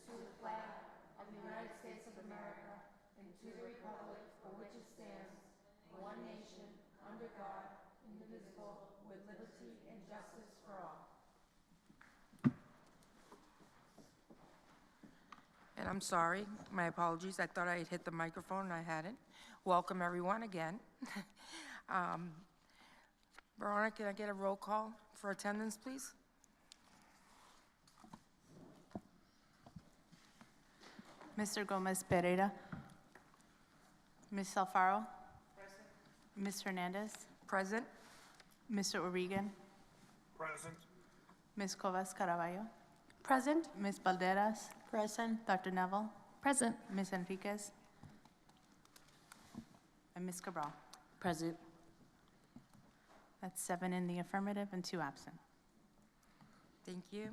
to the flag of the United States of America and to the republic for which it stands, one nation, under God, indivisible, with liberty and justice for all. And I'm sorry, my apologies. I thought I had hit the microphone and I hadn't. Welcome everyone again. Veronica, can I get a roll call for attendance, please? Mr. Gomez Pereira. Ms. Alfaro. Present. Ms. Hernandez. Present. Mr. O'Regan. Present. Ms. Covas Caraballo. Present. Ms. Balderas. Present. Dr. Neville. Present. Ms. Enriquez. And Ms. Cabral. Present. That's 7 in the affirmative and 2 absent. Thank you.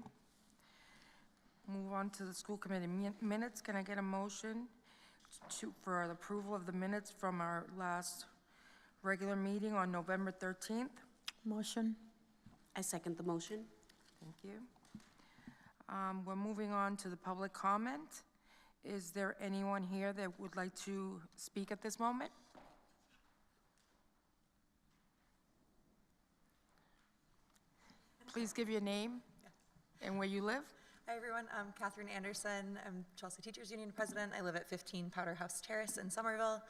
Move on to the school committee minutes. Can I get a motion for the approval of the minutes from our last regular meeting on November 13th? Motion. I second the motion. Thank you. We're moving on to the public comment. Is there anyone here that would like to speak at this moment? Please give your name and where you live. Hi everyone, I'm Catherine Anderson. I'm Chelsea Teachers Union President. I live at 15 Powder House Terrace in Somerville.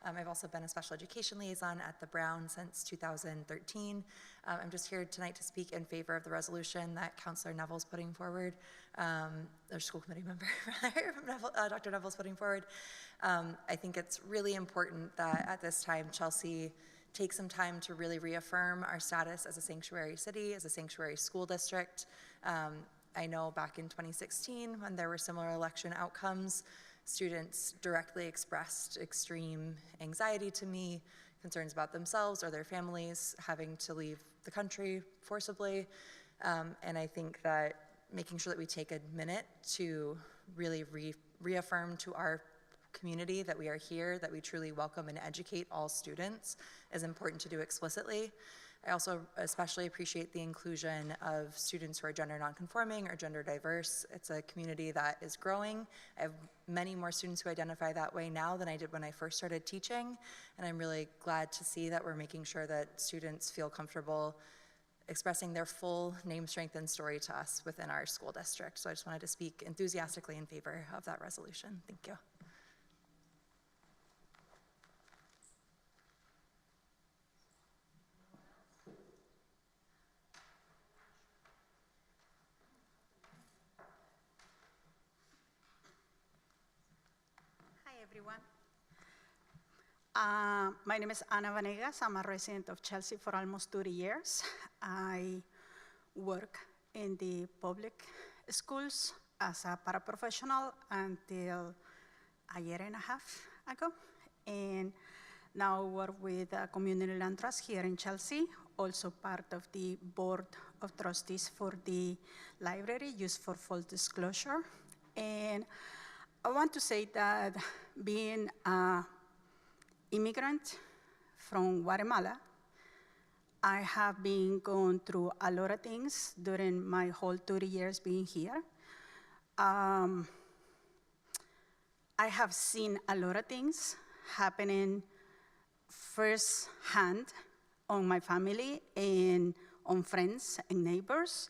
I've also been a special education liaison at the Brown since 2013. I'm just here tonight to speak in favor of the resolution that Councillor Neville's putting forward, or school committee member, Dr. Neville's putting forward. I think it's really important that at this time Chelsea take some time to really reaffirm our status as a sanctuary city, as a sanctuary school district. I know back in 2016, when there were similar election outcomes, students directly expressed extreme anxiety to me, concerns about themselves or their families having to leave the country forcibly. And I think that making sure that we take a minute to really reaffirm to our community that we are here, that we truly welcome and educate all students is important to do explicitly. I also especially appreciate the inclusion of students who are gender nonconforming or gender diverse. It's a community that is growing. I have many more students who identify that way now than I did when I first started teaching, and I'm really glad to see that we're making sure that students feel comfortable expressing their full name, strength, and story to us within our school district. So I just wanted to speak enthusiastically in favor of that resolution. Thank you. Everyone. My name is Ana Vanegas. I'm a resident of Chelsea for almost 30 years. I work in the public schools as a paraprofessional until a year and a half ago. And now work with Community Land Trust here in Chelsea, also part of the board of trustees for the library used for full disclosure. And I want to say that being an immigrant from Guatemala, I have been going through a lot of things during my whole 30 years being here. I have seen a lot of things happening firsthand on my family and on friends and neighbors.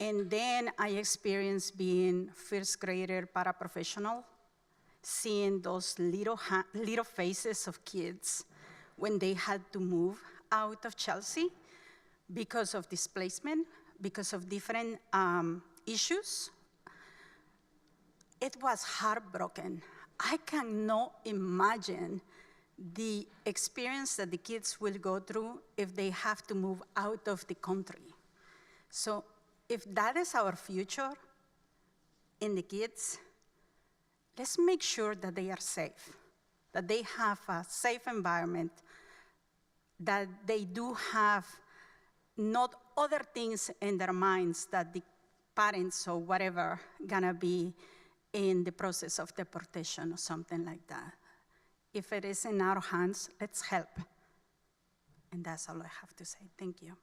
And then I experienced being first grader paraprofessional, seeing those little faces of kids when they had to move out of Chelsea because of displacement, because of different issues. It was heartbroken. I cannot imagine the experience that the kids will go through if they have to move out of the country. So if that is our future in the kids, let's make sure that they are safe, that they have a safe environment, that they do have not other things in their minds that the parents or whatever gonna be in the process of deportation or something like that. If it is in our hands, let's help. And that's all I have to say. Thank you.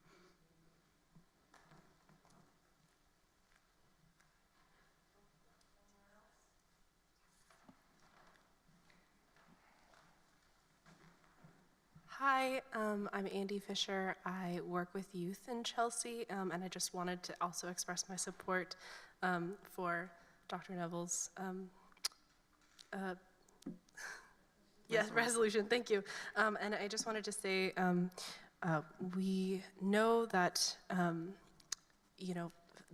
Hi, I'm Andy Fisher. I work with youth in Chelsea, and I just wanted to also express my support for Dr. Neville's resolution. Thank you. And I just wanted to say, we know that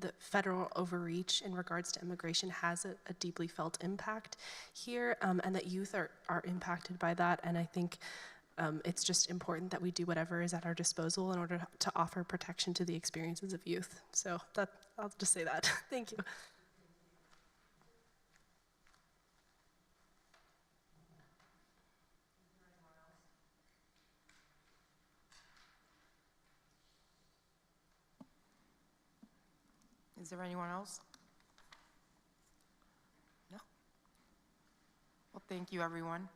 the federal overreach in regards to immigration has a deeply felt impact here, and that youth are impacted by that. And I think it's just important that we do whatever is at our disposal in order to offer protection to the experiences of youth. So I'll just say that. Thank you. Is there anyone else? No? Well, thank you, everyone.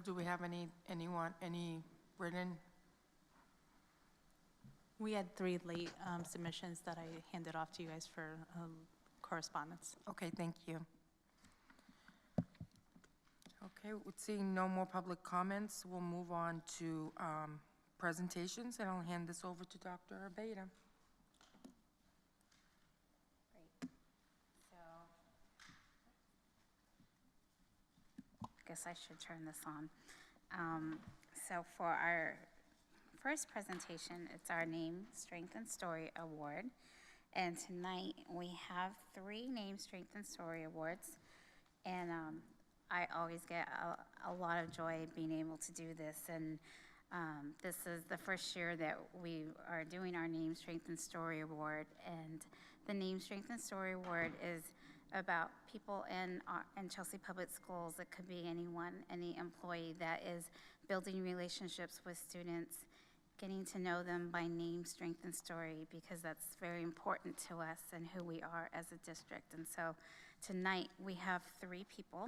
Do we have any written? We had 3 late submissions that I handed off to you guys for correspondence. Okay, thank you. Okay, with seeing no more public comments, we'll move on to presentations, and I'll hand this over to Dr. Urbeta. So, I guess I should turn this on. So for our first presentation, it's our Name, Strength, and Story Award. And tonight, we have 3 Name, Strength, and Story Awards. And I always get a lot of joy being able to do this. And this is the first year that we are doing our Name, Strength, and Story Award. And the Name, Strength, and Story Award is about people in Chelsea Public Schools. It could be anyone, any employee that is building relationships with students, getting to know them by name, strength, and story, because that's very important to us and who we are as a district. And so tonight we have 3 people.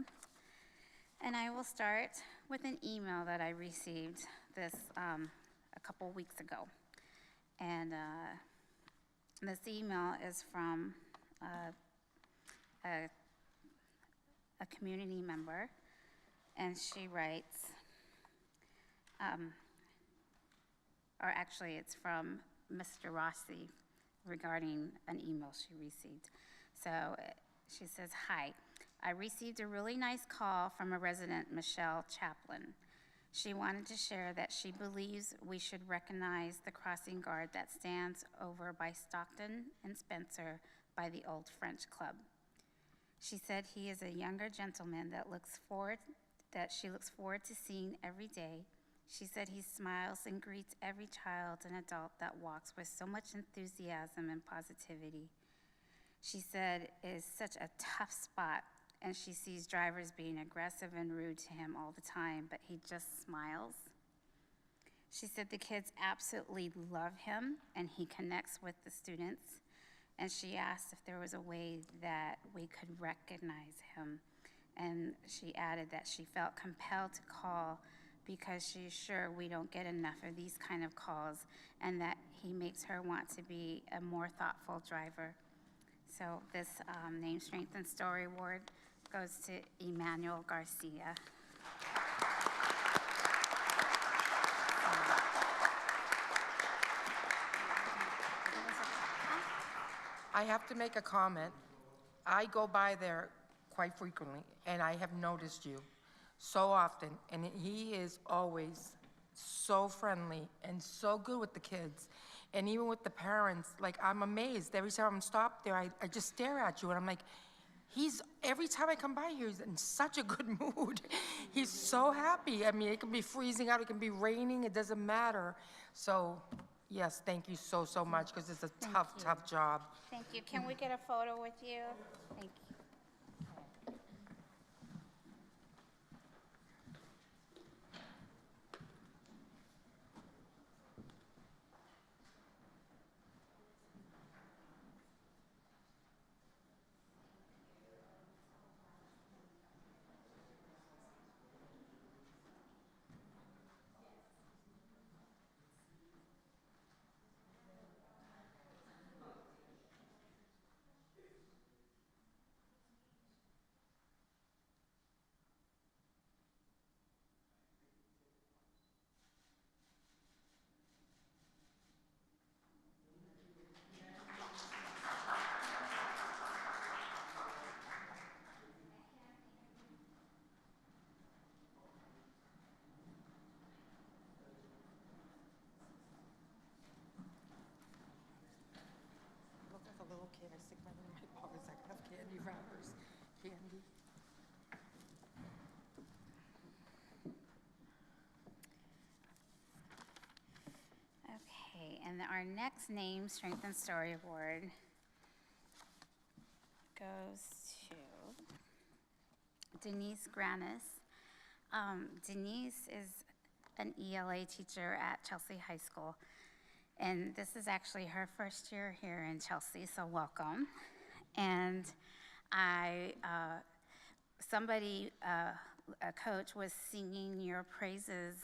And I will start with an email that I received this a couple weeks ago. And this email is from a community member, and she writes, or actually it's from Mr. Rossi regarding an email she received. So she says, "Hi, I received a really nice call from a resident, Michelle Chaplin. She wanted to share that she believes we should recognize the crossing guard that stands over by Stockton and Spencer by the Old French Club. She said he is a younger gentleman that she looks forward to seeing every day. She said he smiles and greets every child and adult that walks with so much enthusiasm and positivity. She said it is such a tough spot, and she sees drivers being aggressive and rude to him all the time, but he just smiles. She said the kids absolutely love him, and he connects with the students. And she asked if there was a way that we could recognize him. And she added that she felt compelled to call because she's sure we don't get enough of these kind of calls, and that he makes her want to be a more thoughtful driver." So this Name, Strength, and Story Award goes to Emmanuel Garcia. I have to make a comment. I go by there quite frequently, and I have noticed you so often, and he is always so friendly and so good with the kids, and even with the parents. Like, I'm amazed. Every time I'm stopped there, I just stare at you, and I'm like, every time I come by here, he's in such a good mood. He's so happy. I mean, it can be freezing out, it can be raining, it doesn't matter. So, yes, thank you so, so much, because it's a tough job. Thank you. Can we get a photo with you? Thank you. stick mine in my pockets. I have candy wrappers. Candy. Okay, and our next name, Strength and Story Award, goes to Denise Granis. Denise is an ELA teacher at Chelsea High School, and this is actually her first year here in Chelsea, so welcome. And a coach was singing your praises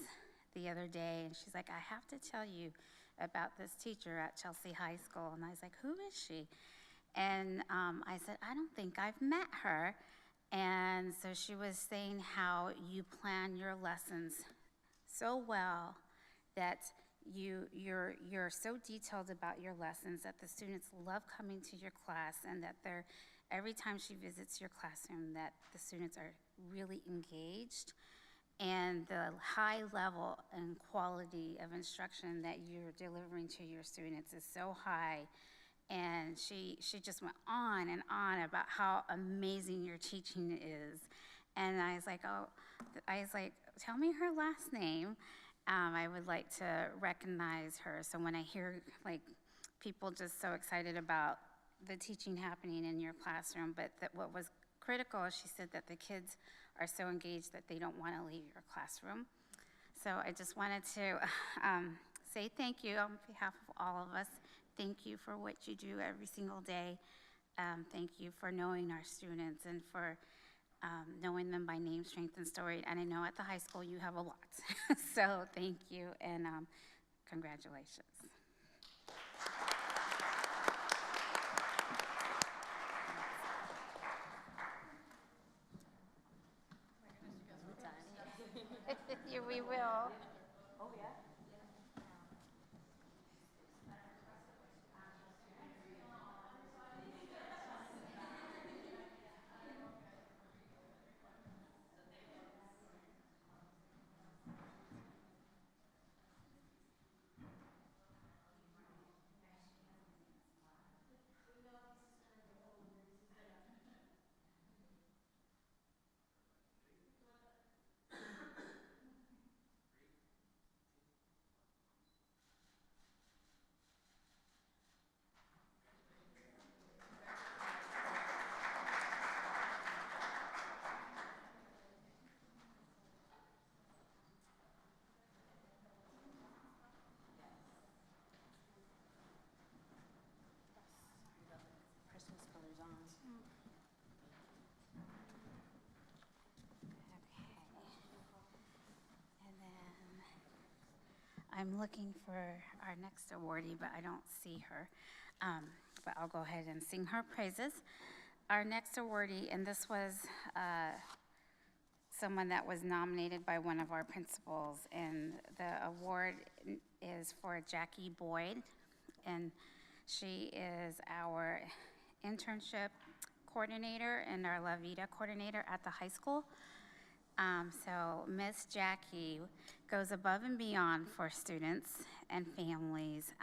the other day, and she's like, I have to tell you about this teacher at Chelsea High School. And I was like, who is she? And I said, I don't think I've met her. And so she was saying how you plan your lessons so well that you're so detailed about your lessons that the students love coming to your class, and that every time she visits your classroom, that the students are really engaged, and the high level and quality of instruction that you're delivering to your students is so high. And she just went on and on about how amazing your teaching is. And I was like, tell me her last name. I would like to recognize her. So when I hear like people just so excited about the teaching happening in your classroom, but that what was critical is she said that the kids are so engaged that they don't want to leave your classroom. So I just wanted to say thank you on behalf of all of us. Thank you for what you do every single day. Thank you for knowing our students and for knowing them by name, strength, and story. And I know at the high school you have a lot. So thank you, and congratulations. We will. Christmas colors on. And then I'm looking for our next awardee, but I don't see her. But I'll go ahead and sing her praises. Our next awardee, and this was someone that was nominated by one of our principals, and the award is for Jackie Boyd, and she is our internship coordinator and our La Vida coordinator at the high school. So Miss Jackie goes above and beyond for students and families.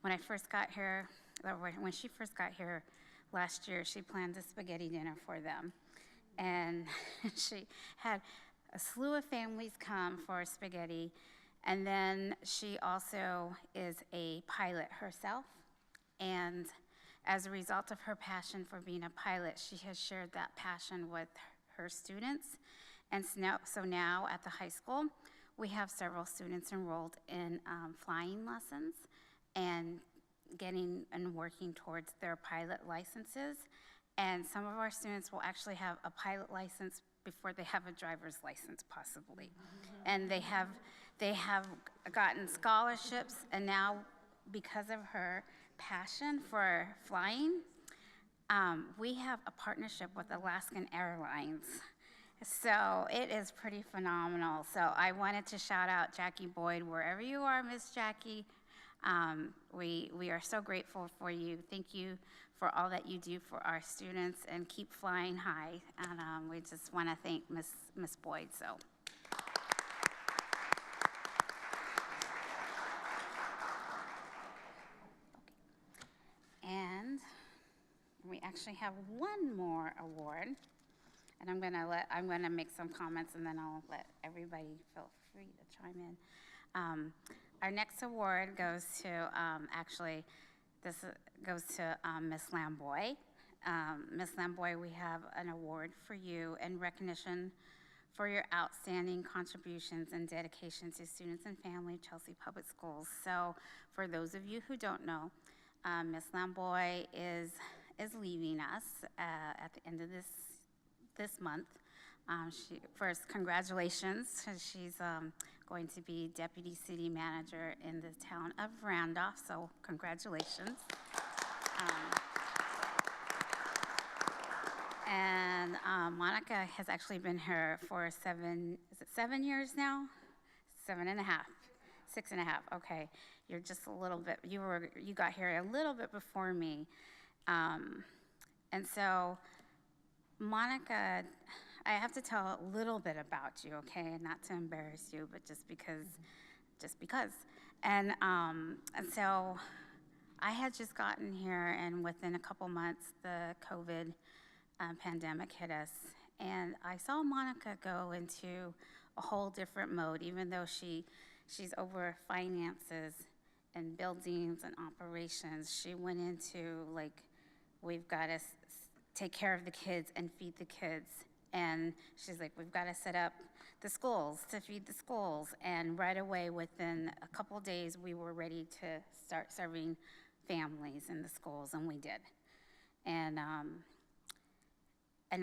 When I first got here, or when she first got here last year, she planned a spaghetti dinner for them. And she had a slew of families come for spaghetti. And then she also is a pilot herself. And as a result of her passion for being a pilot, she has shared that passion with her students. And so now at the high school, we have several students enrolled in flying lessons and getting and working towards their pilot licenses. And some of our students will actually have a pilot license before they have a driver's license, possibly. And they have gotten scholarships, and now because of her passion for flying, we have a partnership with Alaskan Airlines. So it is pretty phenomenal. So I wanted to shout out Jackie Boyd, wherever you are, Miss Jackie. We are so grateful for you. Thank you for all that you do for our students, and keep flying high. And we just want to thank Miss Boyd. So. And actually have one more award. And I'm gonna make some comments and then I'll let everybody feel free to chime in. Our next award goes to, this goes to Miss Lamboy. Miss Lamboy, we have an award for you in recognition for your outstanding contributions and dedication to students and family of Chelsea Public Schools. So for those of you who don't know, Miss Lamboy is leaving us at the end of this month. First, congratulations. She's going to be Deputy City Manager in the town of Randolph, so congratulations. And Monica has actually been here for 7 years now? 7.5, 6.5, okay. You're just a little bit, you got here a little bit before me. And so, Monica, I have to tell a little bit about you, okay? Not to embarrass you, but just because. And so, I had just gotten here, and within a couple months, the COVID pandemic hit us. And I saw Monica go into a whole different mode, even though she's over finances and buildings and operations. She went into, like, we've got to take care of the kids and feed the kids. And she's like, we've got to set up the schools to feed the schools. And right away, within a couple days, we were ready to start serving families in the schools, and we did. And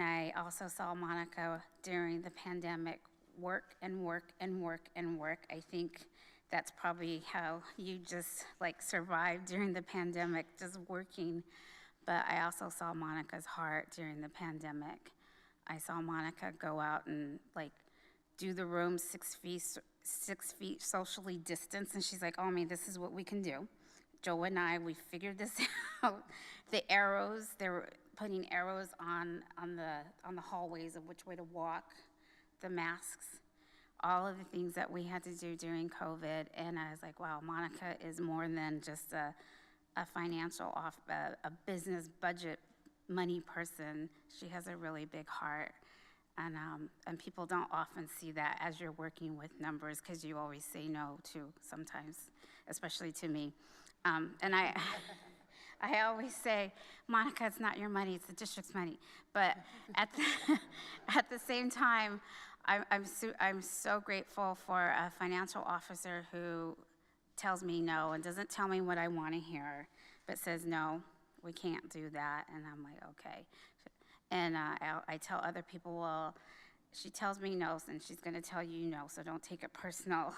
I also saw Monica during the pandemic work and work and work and work. I think that's probably how you just like survived during the pandemic, just working. But I also saw Monica's heart during the pandemic. I saw Monica go out and like do the room 6 feet socially distanced, and she's like, "Oh, this is what we can do." Joe and I, we figured this out. The arrows, they were putting arrows on the hallways of which way to walk, the masks, all of the things that we had to do during COVID. And I was like, wow, Monica is more than just a financial a business budget money person. She has a really big heart. And people don't often see that as you're working with numbers, because you always say no to sometimes, especially to me. And I always say, Monica, it's not your money, it's the district's money. But at the same time, I'm so grateful for a financial officer who tells me no and doesn't tell me what I want to hear, but says, no, we can't do that. And I'm like, okay. And I tell other people, well, she tells me no, and she's going to tell you no, so don't take it personal.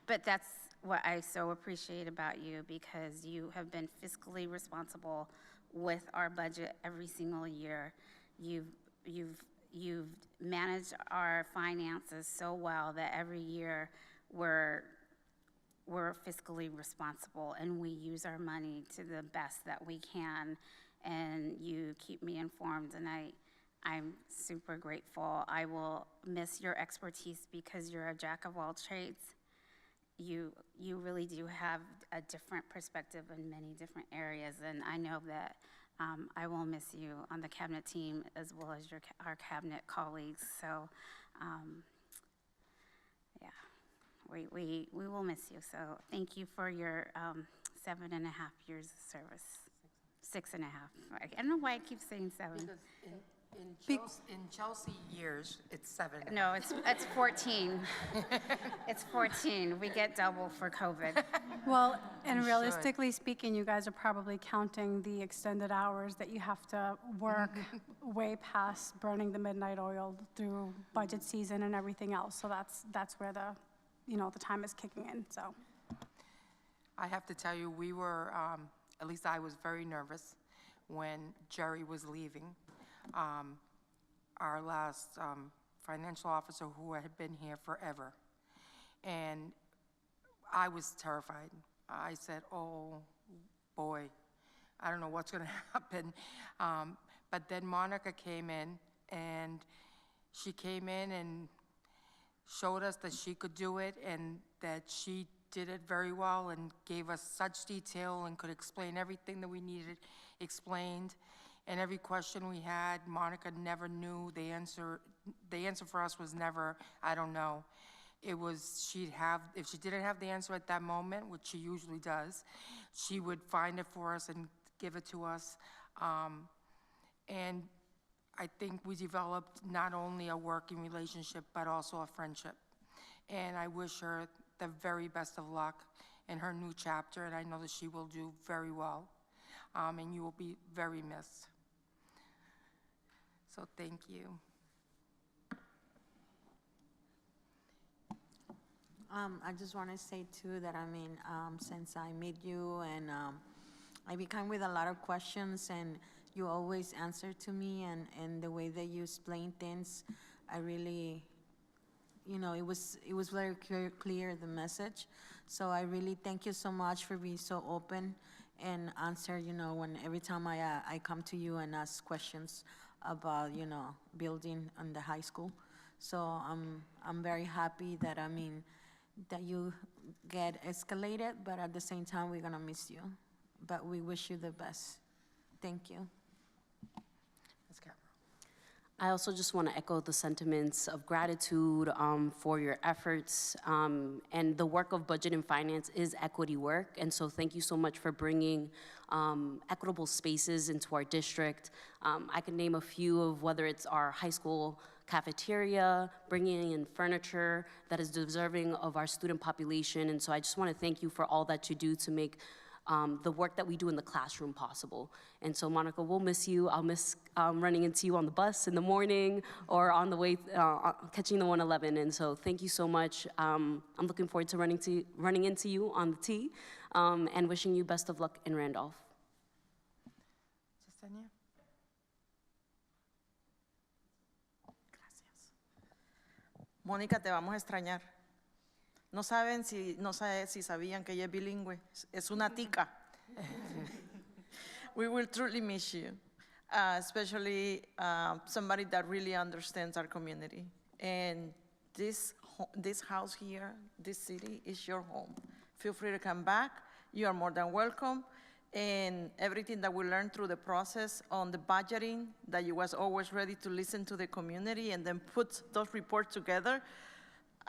But that's what I so appreciate about you, because you have been fiscally responsible with our budget every single year. You've managed our finances so well that every year we're fiscally responsible and we use our money to the best that we can, and you keep me informed, and I'm super grateful. I will miss your expertise because you're a jack of all trades. You really do have a different perspective in many different areas, and I know that I will miss you on the cabinet team as well as our cabinet colleagues. So, yeah, we will miss you. So thank you for your 7.5 years of service. 6.5. I don't know why I keep saying 7. Because in Chelsea years, it's 7. No, it's 14. It's 14. We get double for COVID. Well, and You realistically speaking, you guys are probably counting the extended hours that you have to work way past burning the midnight oil through budget season and everything else. So that's where the time is kicking in. So I have to tell you, we were, at least I was very nervous when Jerry was leaving. Our last financial officer, who had been here forever. And I was terrified. I said, oh boy, I don't know what's gonna happen. But then Monica came in, and she came in and showed us that she could do it, and that she did it very well, and gave us such detail and could explain everything that we needed explained. And every question we had, Monica never knew the answer. The answer for us was never, I don't know. It was, if she didn't have the answer at that moment, which she usually does, she would find it for us and give it to us. And I think we developed not only a working relationship, but also a friendship. And I wish her the very best of luck in her new chapter, and I know that she will do very well, and you will be very missed. So thank you. I just want to say too that, I mean, since I met you and I became with a lot of questions and you always answer to me, and the way that you explain things, I really, you know, it was very clear, the message. So I really thank you so much for being so open and answer, you know, every time I come to you and ask questions about, you know, building on the high school. So I'm very happy that, I mean, that you get escalated, but at the same time, we're gonna miss you. But we wish you the best. Thank you. Ms. Capra. I also just want to echo the sentiments of gratitude for your efforts. And the work of budget and finance is equity work. And so thank you so much for bringing equitable spaces into our district. I can name a few of whether it's our high school cafeteria, bringing in furniture that is deserving of our student population. And so I just want to thank you for all that you do to make the work that we do in the classroom possible. And so, Monica, we'll miss you. I'll miss running into you on the bus in the morning or on the way, catching the 111. And so thank you so much. I'm looking forward to running into you on the T, and wishing you best of luck in Randolph. Yesenia? Mónica, te vamos a extrañar. No sé si sabían que ella es bilingüe. Es una tica. We will truly miss you, especially somebody that really understands our community. And this house here, this city, is your home. Feel free to come back. You are more than welcome. And everything that we learned through the process on the budgeting, that you was always ready to listen to the community and then put those reports together.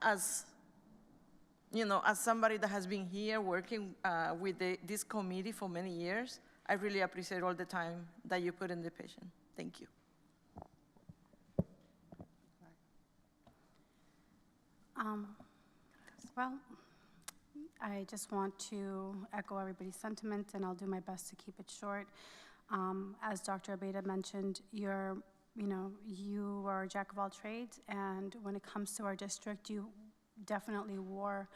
As you know, as somebody that has been here working with this committee for many years, I really appreciate all the time that you put in the patient. Thank you. Well, I just want to echo everybody's sentiments, and I'll do my best to keep it short. As Dr. Abeyta mentioned, you are a jack of all trades, and when it comes to our district, you definitely wore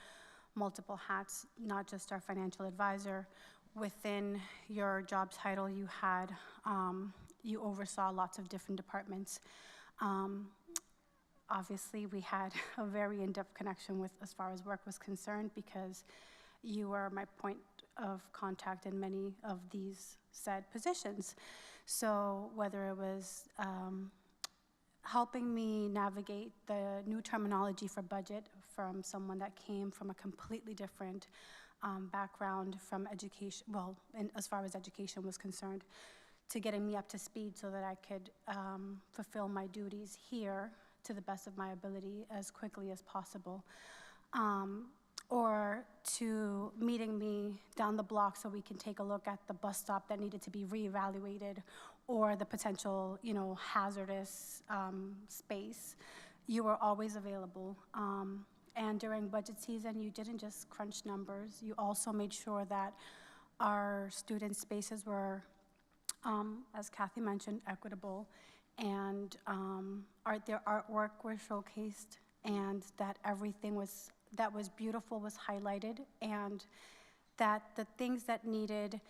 multiple hats, not just our financial advisor. Within your job title, you had, you oversaw lots of different departments. Obviously, we had a very in-depth connection with, as far as work was concerned, because you were my point of contact in many of these said positions. So whether it was helping me navigate the new terminology for budget from someone that came from a completely different background from education, well, and as far as education was concerned, to getting me up to speed so that I could fulfill my duties here to the best of my ability as quickly as possible, or to meeting me down the block so we can take a look at the bus stop that needed to be reevaluated, or the potential, hazardous space. You were always available. And during budget season, you didn't just crunch numbers. You also made sure that our student spaces were, as Kathy mentioned, equitable, and their artwork was showcased, and that everything that was beautiful was highlighted, and that the things that needed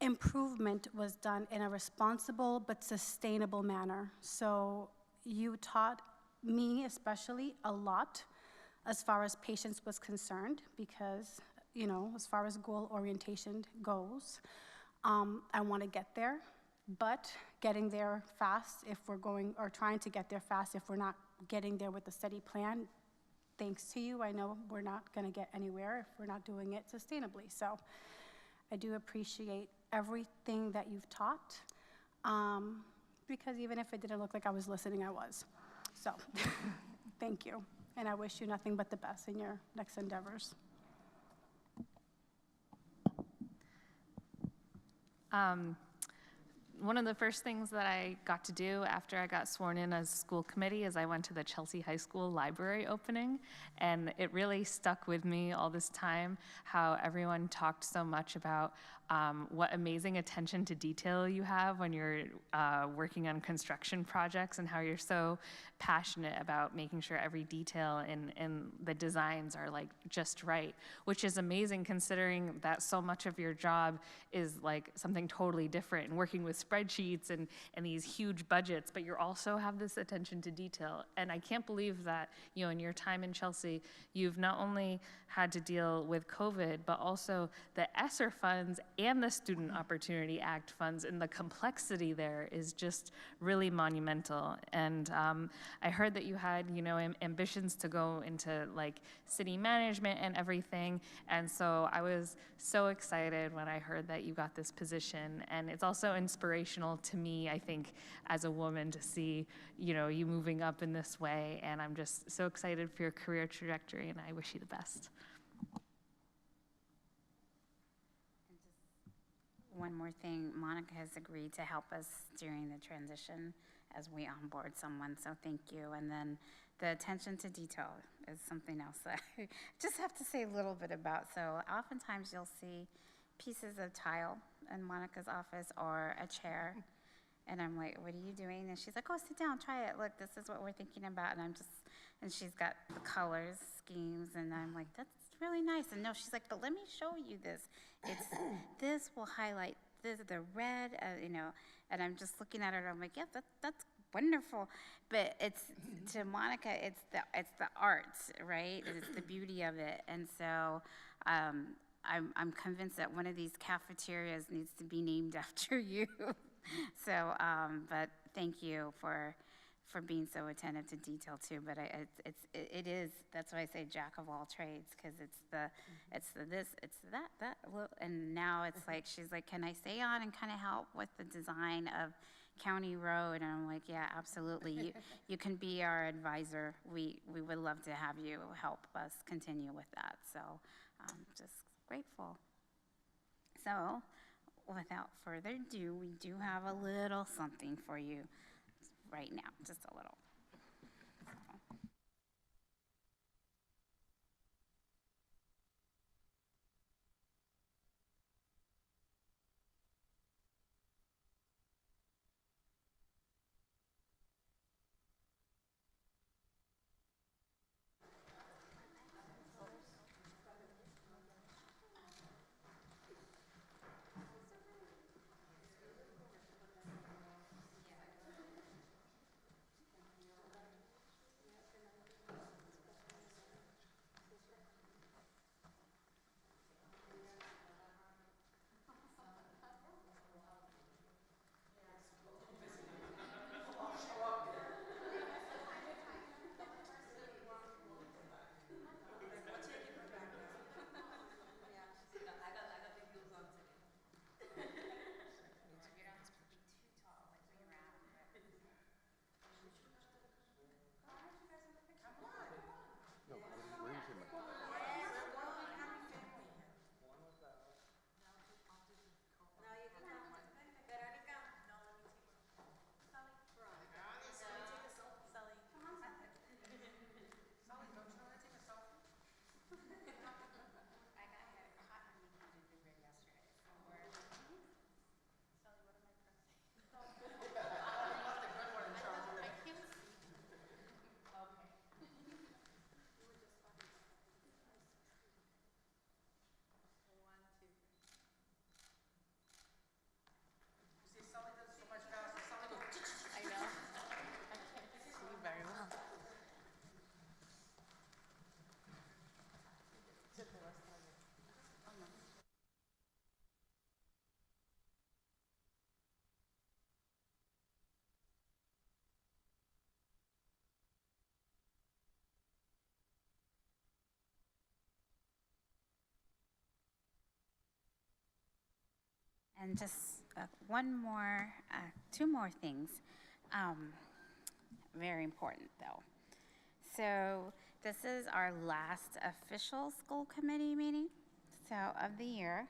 improvement was done in a responsible but sustainable manner. So you taught me especially a lot as far as patience was concerned, because, as far as goal orientation goes, I want to get there, but getting there fast if we're going, or trying to get there fast if we're not getting there with a steady plan, thanks to you, I know we're not going to get anywhere if we're not doing it sustainably. So I do appreciate everything that you've taught. Because even if it didn't look like I was listening, I was. So, thank you. And I wish you nothing but the best in your next endeavors. One of the first things that I got to do after I got sworn in as school committee is I went to the Chelsea High School library opening, and it really stuck with me all this time how everyone talked so much about what amazing attention to detail you have when you're working on construction projects, and how you're so passionate about making sure every detail in the designs are like just right, which is amazing considering that so much of your job is like something totally different and working with spreadsheets and these huge budgets, but you also have this attention to detail. And I can't believe that, you know, in your time in Chelsea, you've not only had to deal with COVID, but also the ESSER funds and the Student Opportunity Act funds, and the complexity there is just really monumental. And I heard that you had, you know, ambitions to go into like city management and everything. And so I was so excited when I heard that you got this position. And it's also inspirational to me, I think, as a woman to see, you know, you moving up in this way. And I'm just so excited for your career trajectory, and I wish you the best. One more thing, Monica has agreed to help us during the transition as we onboard someone, so thank you. And then the attention to detail is something else that I just have to say a little bit about. So oftentimes you'll see pieces of tile in Monica's office or a chair, and I'm like, what are you doing? And she's like, oh, sit down, try it. Look, this is what we're thinking about. And she's got the colors, schemes, and I'm like, that's really nice. And no, she's like, but let me show you this. This will highlight this, the red, you know, and I'm just looking at her and I'm like, yeah, that's wonderful. But it's, to Monica, it's the arts, right? It's the beauty of it. And so I'm convinced that one of these cafeterias needs to be named after you. So, but thank you for being so attentive to detail too. But it is, that's why I say jack of all trades, because it's the this, it's that, and now it's like, she's like, can I stay on and kind of help with the design of County Road? And I'm like, yeah, absolutely. You can be our advisor. We would love to have you help us continue with that. So I'm just grateful. So without further ado, we do have a little something for you right now, just a little. And just two more things. Very important, though. So this is our last official school committee meeting, of the year.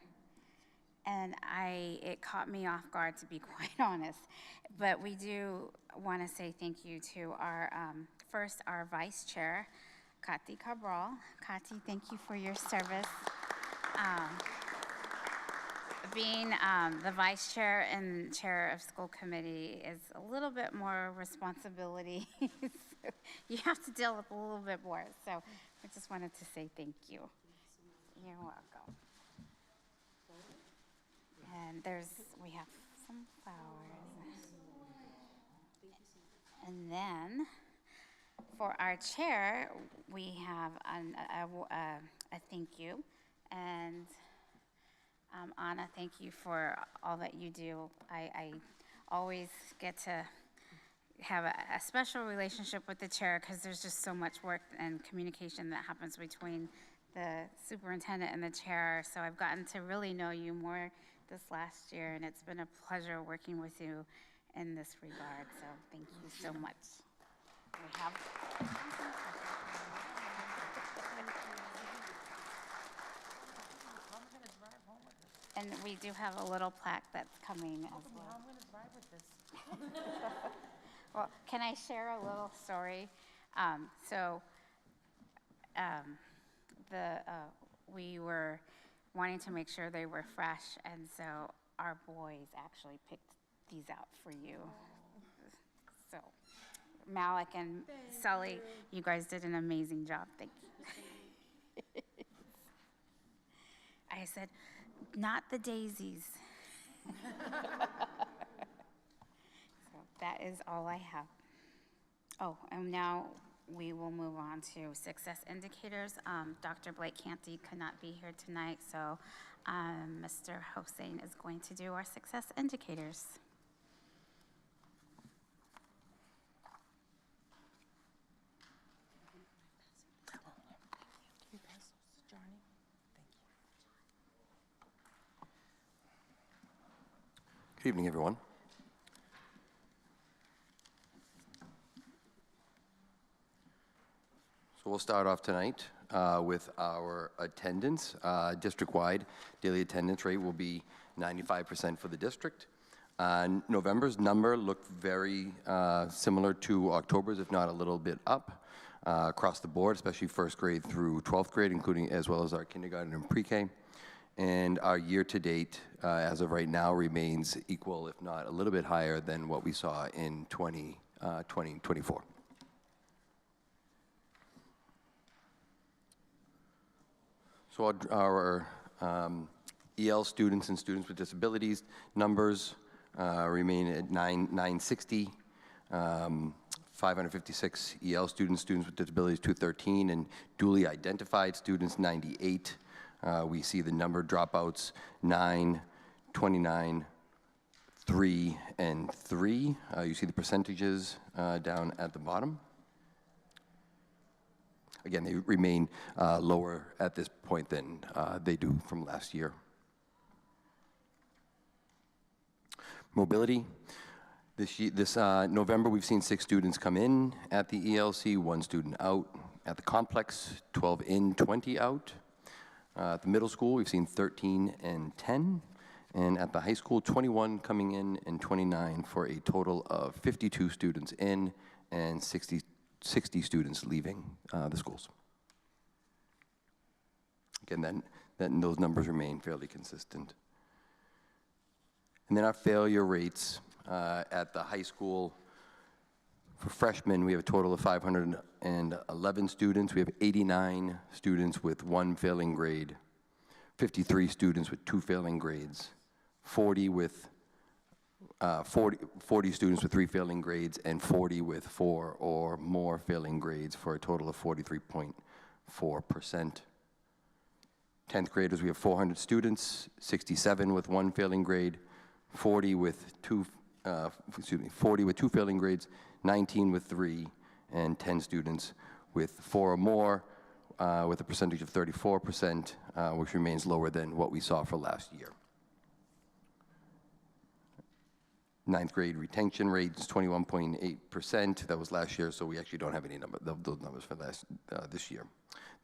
And it caught me off guard, to be quite honest. But we do want to say thank you to our, first, our vice chair, Kati Cabral. Kati, thank you for your service. Being the vice chair and chair of school committee is a little bit more responsibility. So you have to deal with a little bit more. So I just wanted to say thank you. You're welcome. And we have some flowers. And then for our chair, we have a thank you. And Anna, thank you for all that you do. I always get to have a special relationship with the chair because there's just so much work and communication that happens between the superintendent and the chair. So I've gotten to really know you more this last year, and it's been a pleasure working with you in this regard. So thank you so much. We have. And we do have a little plaque that's coming as well. Well, can I share a little story? We were wanting to make sure they were fresh, and so our boys actually picked these out for you. So Malik and Sully, you guys did an amazing job. Thank you. I said, not the daisies. So that is all I have. Oh, and now we will move on to success indicators. Dr. Blake Canty could not be here tonight, so Mr. Hossein is going to do our success indicators. Good evening, everyone. So we'll start off tonight with our attendance. District-wide daily attendance rate will be 95% for the district. November's number looked very similar to October's, if not a little bit up across the board, especially first grade through 12th grade, including as well as our kindergarten and pre-K. And our year-to-date, as of right now, remains equal, if not a little bit higher than what we saw in 2024. So our EL students and students with disabilities numbers remain at 960, 556 EL students with disabilities 213, and duly identified students 98. We see the number dropouts 9, 29, 3, and 3. You see the percentages down at the bottom. Again, they remain lower at this point than they do from last year. Mobility. This November, we've seen 6 students come in at the ELC, 1 student out. At the complex, 12 in, 20 out. At the middle school, we've seen 13 and 10. And at the high school, 21 coming in and 29 for a total of 52 students in and 60 students leaving the schools. Again, those numbers remain fairly consistent. And then our failure rates at the high school, for freshmen, we have a total of 511 students. We have 89 students with 1 failing grade, 53 students with 2 failing grades, 40 students with 3 failing grades, and 40 with 4 or more failing grades, for a total of 43.4%. 10th graders, we have 400 students, 67 with 1 failing grade, 40 with 2 failing grades, 19 with 3, and 10 students with 4 or more, with a percentage of 34%, which remains lower than what we saw for last year. Ninth grade retention rate is 21.8%. That was last year, so we actually don't have any those numbers for this year.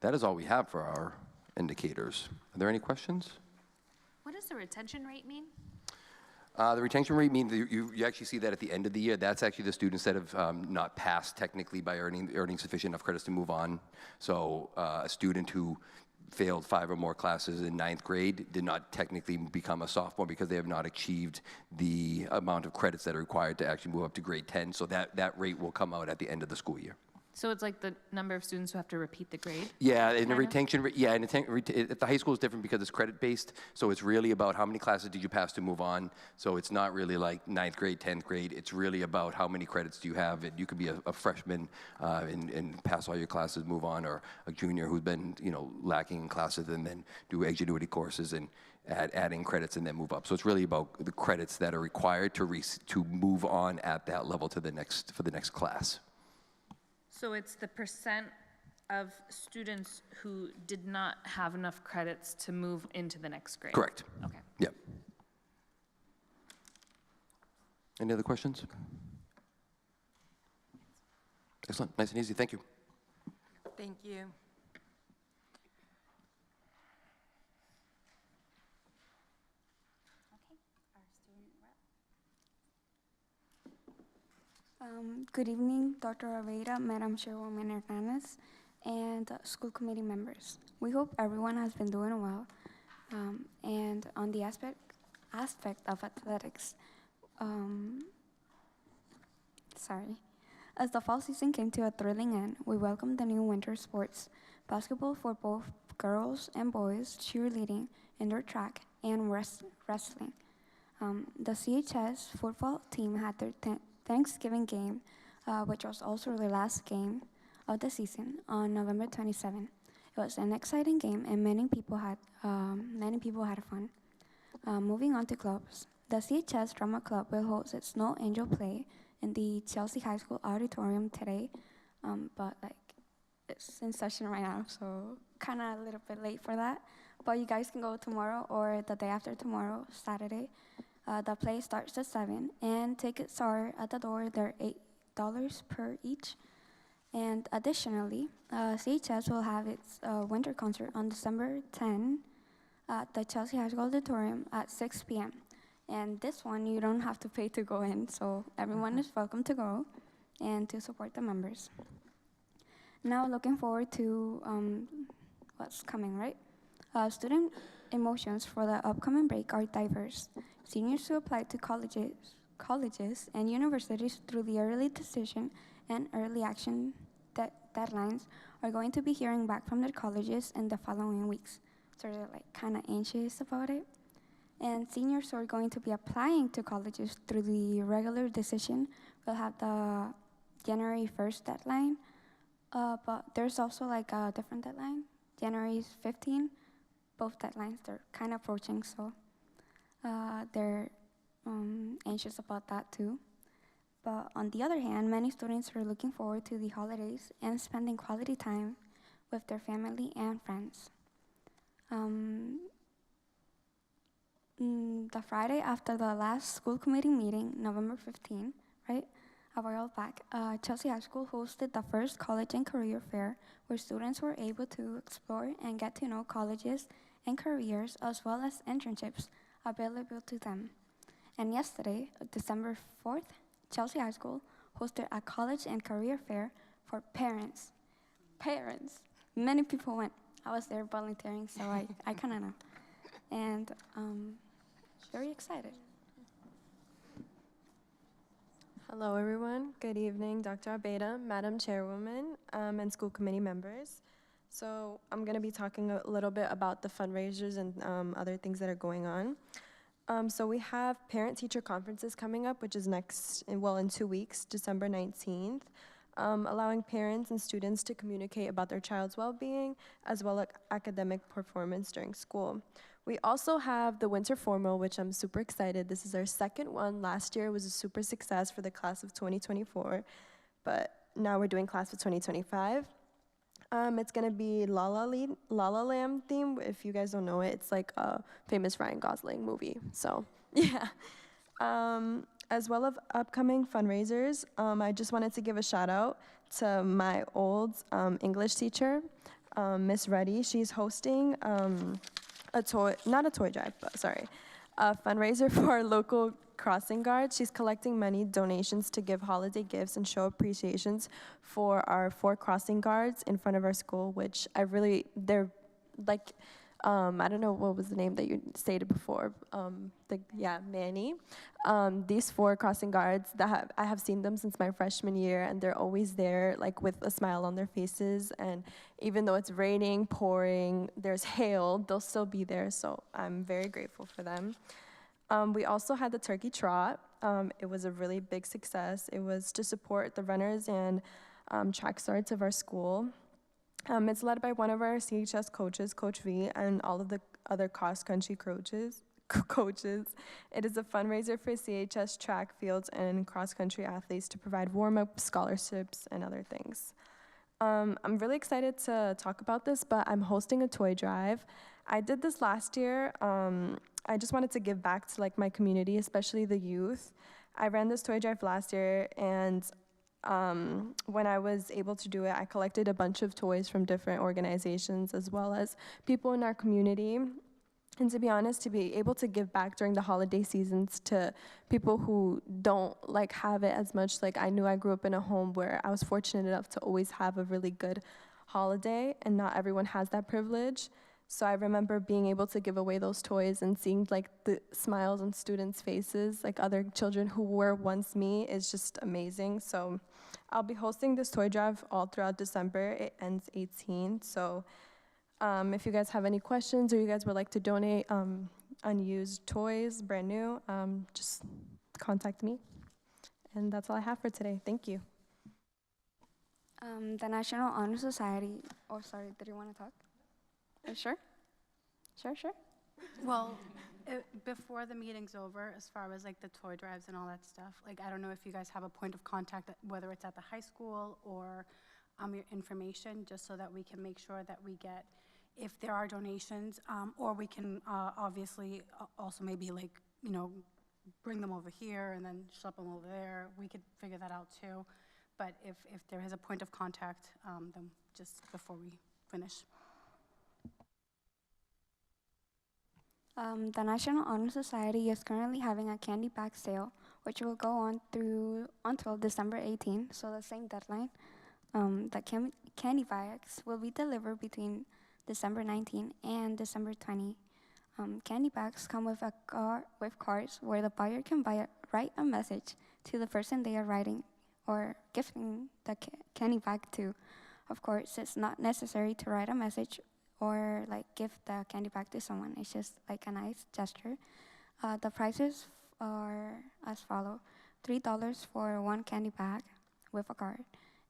That is all we have for our indicators. Are there any questions? What does the retention rate mean? The retention rate means that you actually see that at the end of the year. That's actually the students that have not passed technically by earning sufficient enough credits to move on. So a student who failed 5 or more classes in ninth grade did not technically become a sophomore because they have not achieved the amount of credits that are required to actually move up to grade 10. So that rate will come out at the end of the school year. So it's like the number of students who have to repeat the grade? Yeah, and the kind of? retention rate, yeah, and at the high school is different because it's credit-based, so it's really about how many classes did you pass to move on. So it's not really like ninth grade, 10th grade. It's really about how many credits do you have. And you could be a freshman and pass all your classes, move on, or a junior who's been, lacking in classes and then do ingenuity courses and adding credits and then move up. So it's really about the credits that are required to move on at that level to for the next class. So it's the percent of students who did not have enough credits to move into the next grade? Correct. Okay. Yep. Any other questions? Excellent. Nice and easy. Thank you. Thank you. Okay, our student rep. Good evening, Dr. Aveda, Madam Chairwoman Hernandez, and school committee members. We hope everyone has been doing well. And on the aspect of athletics, as the fall season came to a thrilling end, we welcomed the new winter sports, basketball for both girls and boys, cheerleading, indoor track, and wrestling. The CHS football team had their Thanksgiving game, which was also the last game of the season, on November 27. It was an exciting game, and many people had fun. Moving on to clubs, the CHS Drama Club will host its Snow Angel play in the Chelsea High School auditorium today, but it's in session right now, so kind of a little bit late for that. But you guys can go tomorrow or the day after tomorrow, Saturday. The play starts at 7, and tickets are at the door. They're $8 per each. And additionally, CHS will have its winter concert on December 10 at the Chelsea High School Auditorium at 6 p.m. And this one, you don't have to pay to go in, so everyone is welcome to go and to support the members. Now, looking forward to what's coming, right? Student emotions for the upcoming break are diverse. Seniors who apply to colleges and universities through the early decision and early action deadlines are going to be hearing back from their colleges in the following weeks. So they're kind of anxious about it. And seniors who are going to be applying to colleges through the regular decision will have the January 1st deadline. But there's also a different deadline, January 15. Both deadlines, they're kind of approaching, so they're anxious about that too. But on the other hand, many students are looking forward to the holidays and spending quality time with their family and friends. The Friday after the last school committee meeting, November 15, right, a while back, Chelsea High School hosted the first college and career fair where students were able to explore and get to know colleges and careers as well as internships available to them. And yesterday, December 4th, Chelsea High School hosted a college and career fair for parents. Parents. Many people went. I was there volunteering, so I kind of know. And very excited. Hello, everyone. Good evening, Dr. Abeda, Madam Chairwoman, and school committee members. So I'm going to be talking a little bit about the fundraisers and other things that are going on. So we have parent-teacher conferences coming up, which is in 2 weeks, December 19th, allowing parents and students to communicate about their child's well-being as well as academic performance during school. We also have the Winter Formal, which I'm super excited. This is our second one. Last year was a super success for the class of 2024, but now we're doing class of 2025. It's going to be La La Land theme. If you guys don't know it, it's like a famous Ryan Gosling movie. So, yeah. as well as upcoming fundraisers, I just wanted to give a shout out to my old English teacher, Miss Reddy. She's hosting a fundraiser for our local crossing guard. She's collecting money donations to give holiday gifts and show appreciations for our 4 crossing guards in front of our school, which they're like, I don't know what was the name that you stated before. Manny. These 4 crossing guards I have seen them since my freshman year, and they're always there, like with a smile on their faces. And even though it's raining, pouring, there's hail, they'll still be there. So I'm very grateful for them. We also had the turkey trot. It was a really big success. It was to support the runners and track starts of our school. It's led by one of our CHS coaches, Coach V, and all of the other cross-country coaches. It is a fundraiser for CHS track fields and cross-country athletes to provide warm-up scholarships and other things. I'm really excited to talk about this, but I'm hosting a toy drive. I did this last year. I just wanted to give back to like my community, especially the youth. I ran this toy drive last year, and when I was able to do it, I collected a bunch of toys from different organizations as well as people in our community. And to be honest, to be able to give back during the holiday seasons to people who don't like have it as much, like I knew I grew up in a home where I was fortunate enough to always have a really good holiday, and not everyone has that privilege. So I remember being able to give away those toys and seeing like the smiles on students' faces, like other children who were once me, is just amazing. So I'll be hosting this toy drive all throughout December. It ends 18th. So if you guys have any questions or you guys would like to donate unused toys, brand new, just contact me. And that's all I have for today. Thank you. The National Honor Society, oh, sorry, did you want to talk? Sure. Well, before the meeting's over, as far as like the toy drives and all that stuff, like I don't know if you guys have a point of contact, whether it's at the high school or your information, just so that we can make sure that we get, if there are donations, or we can obviously also maybe like, bring them over here and then schlep them over there. We could figure that out too. But if there is a point of contact, then just before we finish. The National Honor Society is currently having a candy bag sale, which will go on until December 18th, so the same deadline. The candy bags will be delivered between December 19 and December 20. Candy bags come with cards where the buyer can write a message to the person they are writing or gifting the candy bag to. Of course, it's not necessary to write a message or like gift the candy bag to someone. It's just like a nice gesture. The prices are as follow: $3 for 1 candy bag with a card,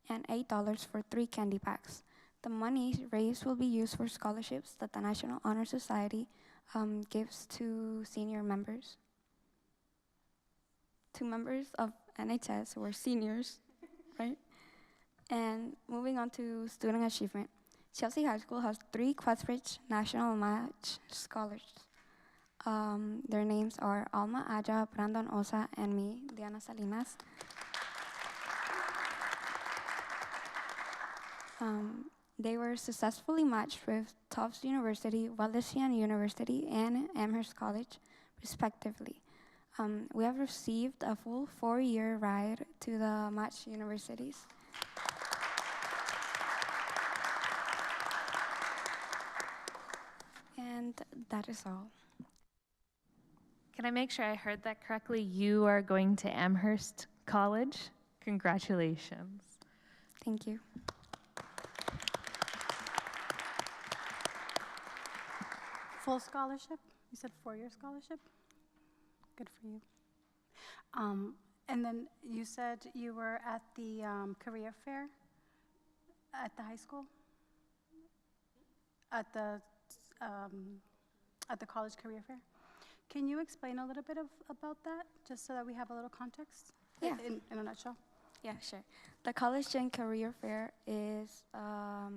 and $8 for 3 candy bags. The money raised will be used for scholarships that the National Honor Society gives to senior members. To members of NHS who are seniors, right? And moving on to student achievement. Chelsea High School has 3 Questbridge National Match Scholars. Their names are Alma Aja, Brandon Osa, and me, Diana Salinas. They were successfully matched with Tufts University, Wallisian University, and Amherst College, respectively. We have received a full 4-year ride to the matched universities. And that is all. Can I make sure I heard that correctly? You are going to Amherst College? Congratulations. Thank you. Full scholarship? You said 4-year scholarship? Good for you. And then you said you were at the career fair at the high school? At the college career fair? Can you explain a little bit about that, just so that we have a little context? Yeah. In a nutshell? Yeah, sure. The College and Career Fair is a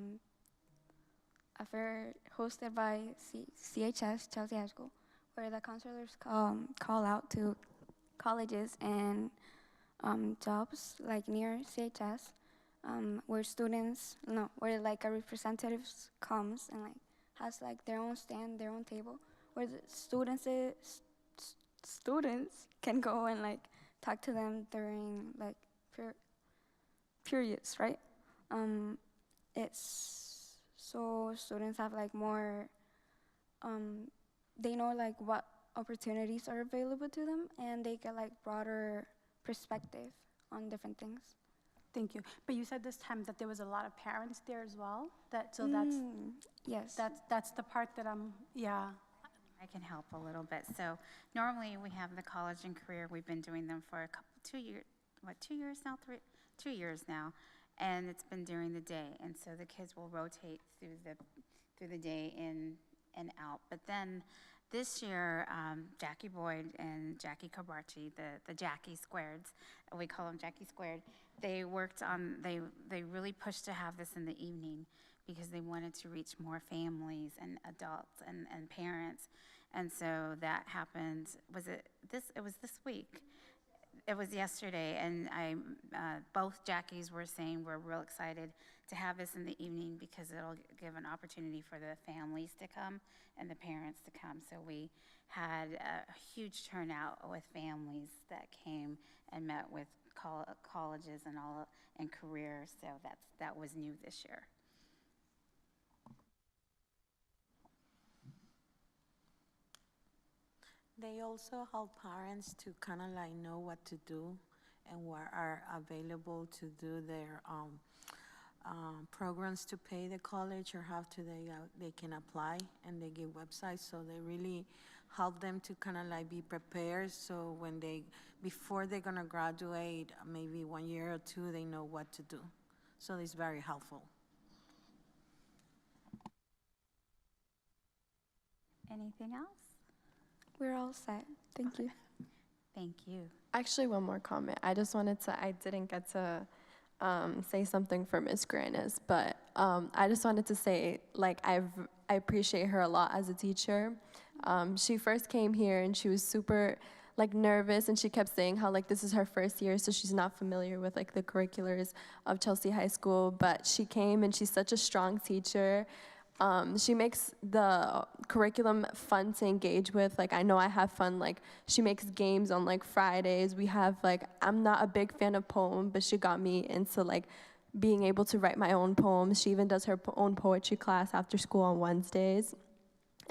fair hosted by CHS, Chelsea High School, where the counselors call out to colleges and jobs like near CHS, where students, no, where like a representative comes and like has like their own stand, their own table, where the students can go and like talk to them during like periods, right? It's so students have like more, they know like what opportunities are available to them, and they get like broader perspective on different things. Thank you. But you said this time that there was a lot of parents there as well? So that's, yes. that's the part that yeah. I can help a little bit. So normally we have the college and career. We've been doing them for 2 years, 2 years now? 2 years now. And it's been during the day. And so the kids will rotate through the day in and out. But then this year, Jackie Boyd and Jackie Kabarchi, the Jackie Squareds, we call them Jackie Squared, they worked on, they really pushed to have this in the evening because they wanted to reach more families and adults and parents. And so that happened, it was this week. It was yesterday, and both Jackies were saying we're real excited to have this in the evening because it'll give an opportunity for the families to come and the parents to come. So we had a huge turnout with families that came and met with colleges and all and careers. So that was new this year. They also help parents to kind of like know what to do and what are available to do their programs to pay the college, or how to they can apply, and they give websites, so they really help them to kind of like be prepared, so when before they're gonna graduate, maybe 1 year or 2, they know what to do. So it's very helpful. Anything else? We're all set. Thank you. Thank you. Actually, one more comment. I didn't get to say something for Ms. Granis, but I just wanted to say, like, I appreciate her a lot as a teacher. She first came here and she was super, like, nervous, and she kept saying how, like, this is her first year, so she's not familiar with, like, the curriculars of Chelsea High School, but she came and she's such a strong teacher. She makes the curriculum fun to engage with. Like, I know I have fun. Like, she makes games on, like, Fridays. We have, like, I'm not a big fan of poem, but she got me into, like, being able to write my own poems. She even does her own poetry class after school on Wednesdays.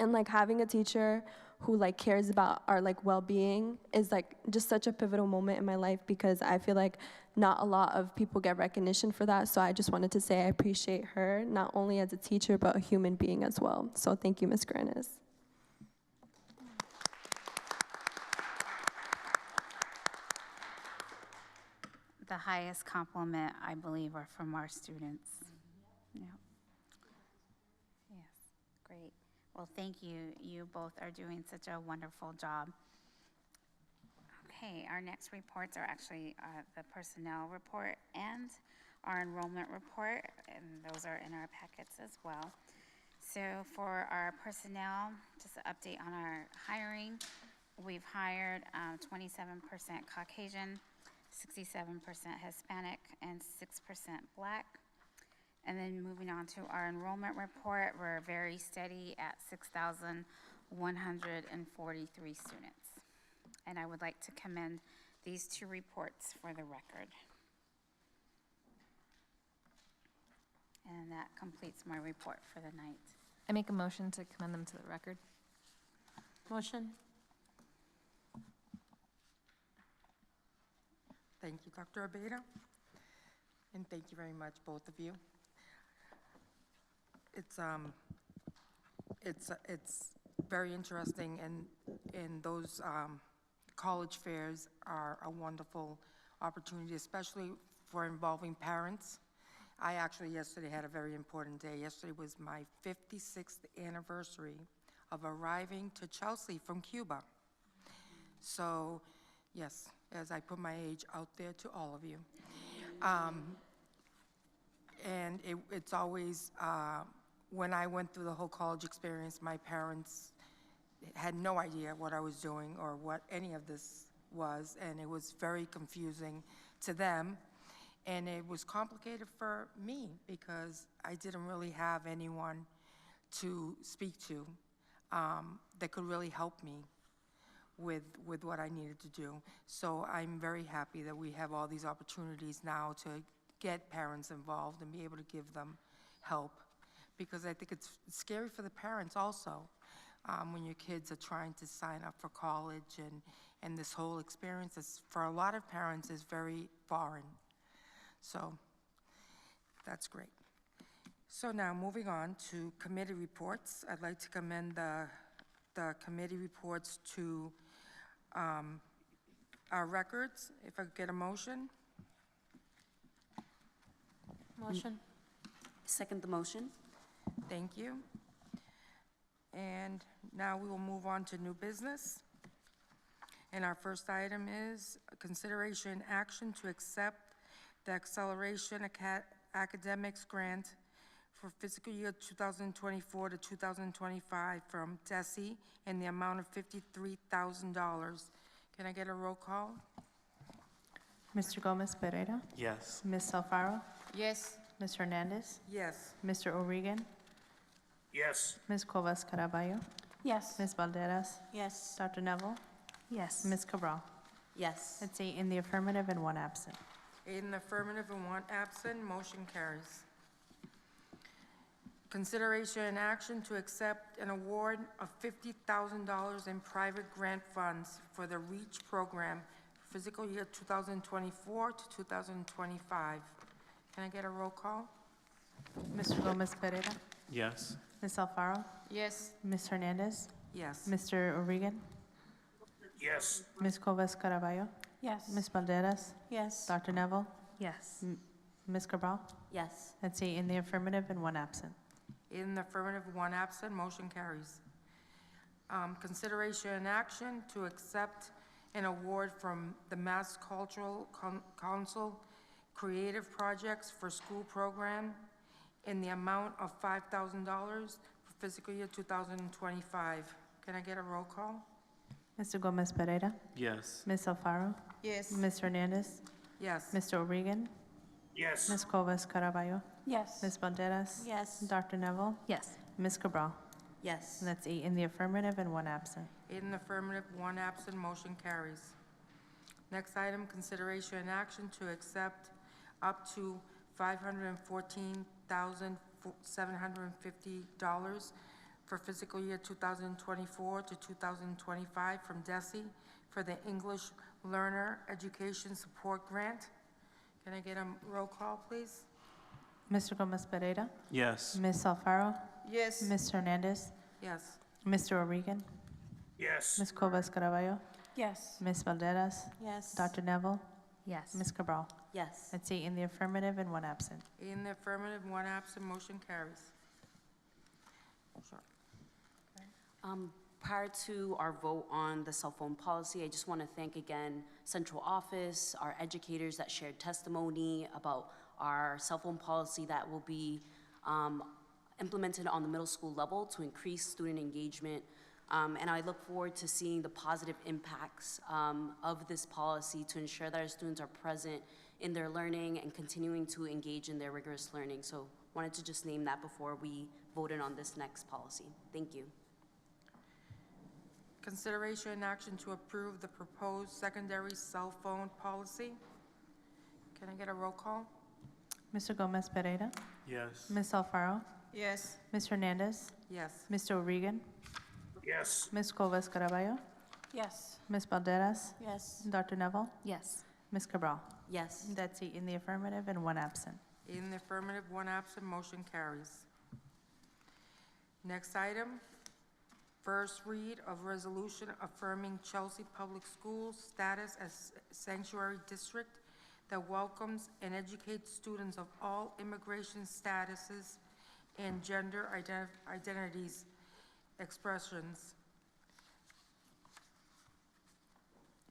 And, like, having a teacher who, like, cares about our, like, well-being is, like, just such a pivotal moment in my life, because I feel like not a lot of people get recognition for that. So I just wanted to say I appreciate her, not only as a teacher, but a human being as well. So thank you, Ms. Granis. The highest compliment, I believe, are from our students. Yeah. Yes, great. Well, thank you. You both are doing such a wonderful job. Okay, our next reports are actually the personnel report and our enrollment report, and those are in our packets as well. So for our personnel, just an update on our hiring. We've hired 27% Caucasian, 67% Hispanic, and 6% Black. And then moving on to our enrollment report, we're very steady at 6,143 students. And I would like to commend these 2 reports for the record. And that completes my report for the night. I make a motion to commend them to the record. Motion. Thank you, Dr. Abeda. And thank you very much, both of you. It's very interesting, and those college fairs are a wonderful opportunity, especially for involving parents. I actually yesterday had a very important day. Yesterday was my 56th anniversary of arriving to Chelsea from Cuba. So, yes, as I put my age out there to all of you. And it's always, when I went through the whole college experience, my parents had no idea what I was doing or what any of this was, and it was very confusing to them. And it was complicated for me because I didn't really have anyone to speak to that could really help me with what I needed to do. So I'm very happy that we have all these opportunities now to get parents involved and be able to give them help, because I think it's scary for the parents also, when your kids are trying to sign up for college, and this whole experience is, for a lot of parents, is very foreign. So that's great. So now, moving on to committee reports. I'd like to commend the committee reports to our records. If I could get a motion? Motion? Second the motion. Thank you. And now we will move on to new business. And our first item is consideration and action to accept the Acceleration Academics Grant for fiscal year 2024 to 2025 from DESE in the amount of $53,000. Can I get a roll call? Mr. Gomez Pereira? Yes. Ms. Alfaro? Yes. Ms. Hernandez? Yes. Mr. O'Regan? Yes. Ms. Covas Caraballo? Yes. Ms. Balderas? Yes. Dr. Neville? Yes. Ms. Cabral? Yes. That's 8 in the affirmative and 1 absent. 8 in the affirmative and 1 absent, motion carries. Consideration and action to accept an award of $50,000 in private grant funds for the REACH program, fiscal year 2024 to 2025. Can I get a roll call? Mr. Gomez Pereira? Yes. Ms. Alfaro? Yes. Ms. Hernandez? Yes. Mr. O'Regan? Yes. Ms. Covas Caraballo? Yes. Ms. Balderas? Yes. Dr. Neville? Yes. Ms. Cabral? Yes. That's 8 in the affirmative and 1 absent. In the affirmative, 1 absent, motion carries. Consideration and action to accept an award from the Mass Cultural Council Creative Projects for School Program in the amount of $5,000 for fiscal year 2025. Can I get a roll call? Mr. Gomez Pereira? Yes. Ms. Alfaro? Yes. Ms. Hernandez? Yes. Mr. O'Regan? Yes. Ms. Covas Caraballo? Yes. Ms. Balderas? Yes. Dr. Neville? Yes. Ms. Cabral? Yes. And that's 8 in the affirmative and 1 absent. 8 in the affirmative, 1 absent, motion carries. Next item, consideration and action to accept up to $514,750 for fiscal year 2024 to 2025 from DESE for the English Learner Education Support Grant. Can I get a roll call, please? Mr. Gomez Pereira? Yes. Ms. Alfaro? Yes. Ms. Hernandez? Yes. Mr. O'Regan? Yes. Ms. Covas Caraballo? Yes. Ms. Balderas? Yes. Dr. Neville? Yes. Ms. Cabral? Yes. That's 8 in the affirmative and 1 absent. 8 in the affirmative, 1 absent, motion carries. Sure. Prior to our vote on the cell phone policy, I just want to thank again Central Office, our educators that shared testimony about our cell phone policy that will be implemented on the middle school level to increase student engagement. And I look forward to seeing the positive impacts of this policy to ensure that our students are present in their learning and continuing to engage in their rigorous learning. So wanted to just name that before we voted on this next policy. Thank you. Consideration and action to approve the proposed secondary cell phone policy. Can I get a roll call? Mr. Gomez Pereira? Yes. Ms. Alfaro? Yes. Ms. Hernandez? Yes. Mr. O'Regan? Yes. Ms. Covas Caraballo? Yes. Ms. Balderas? Yes. Dr. Neville? Yes. Ms. Cabral? Yes. That's 8 in the affirmative and 1 absent. 8 in the affirmative, 1 absent, motion carries. Next item, first read of resolution affirming Chelsea Public Schools status as sanctuary district that welcomes and educates students of all immigration statuses and gender identities expressions.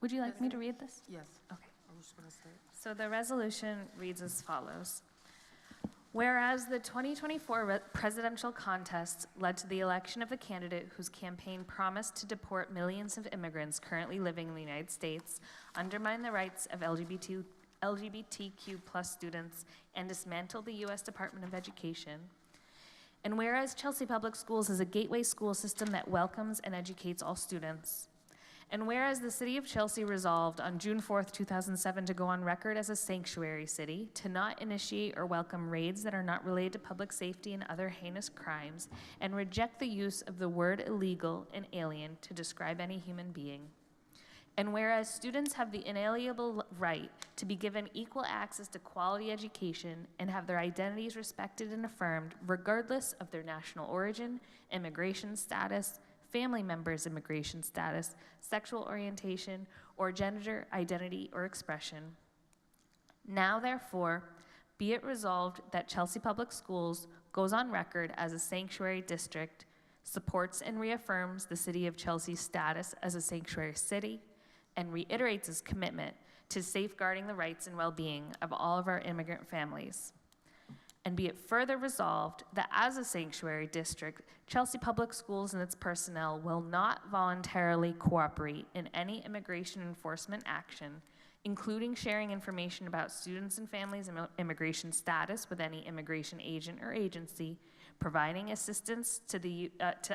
Would you like me to read this? Yes, Okay. I was just going to say it. So the resolution reads as follows. Whereas the 2024 presidential contest led to the election of a candidate whose campaign promised to deport millions of immigrants currently living in the United States, undermine the rights of LGBTQ plus students, and dismantle the U.S. Department of Education. And whereas Chelsea Public Schools is a gateway school system that welcomes and educates all students. And whereas the City of Chelsea resolved on June 4th, 2007 to go on record as a sanctuary city, to not initiate or welcome raids that are not related to public safety and other heinous crimes, and reject the use of the word illegal and alien to describe any human being. And whereas students have the inalienable right to be given equal access to quality education and have their identities respected and affirmed regardless of their national origin, immigration status, family members' immigration status, sexual orientation, or gender identity or expression. Now, therefore, be it resolved that Chelsea Public Schools goes on record as a sanctuary district, supports and reaffirms the City of Chelsea's status as a sanctuary city, and reiterates its commitment to safeguarding the rights and well-being of all of our immigrant families. And be it further resolved that as a sanctuary district, Chelsea Public Schools and its personnel will not voluntarily cooperate in any immigration enforcement action, including sharing information about students and families' immigration status with any immigration agent or agency, providing assistance to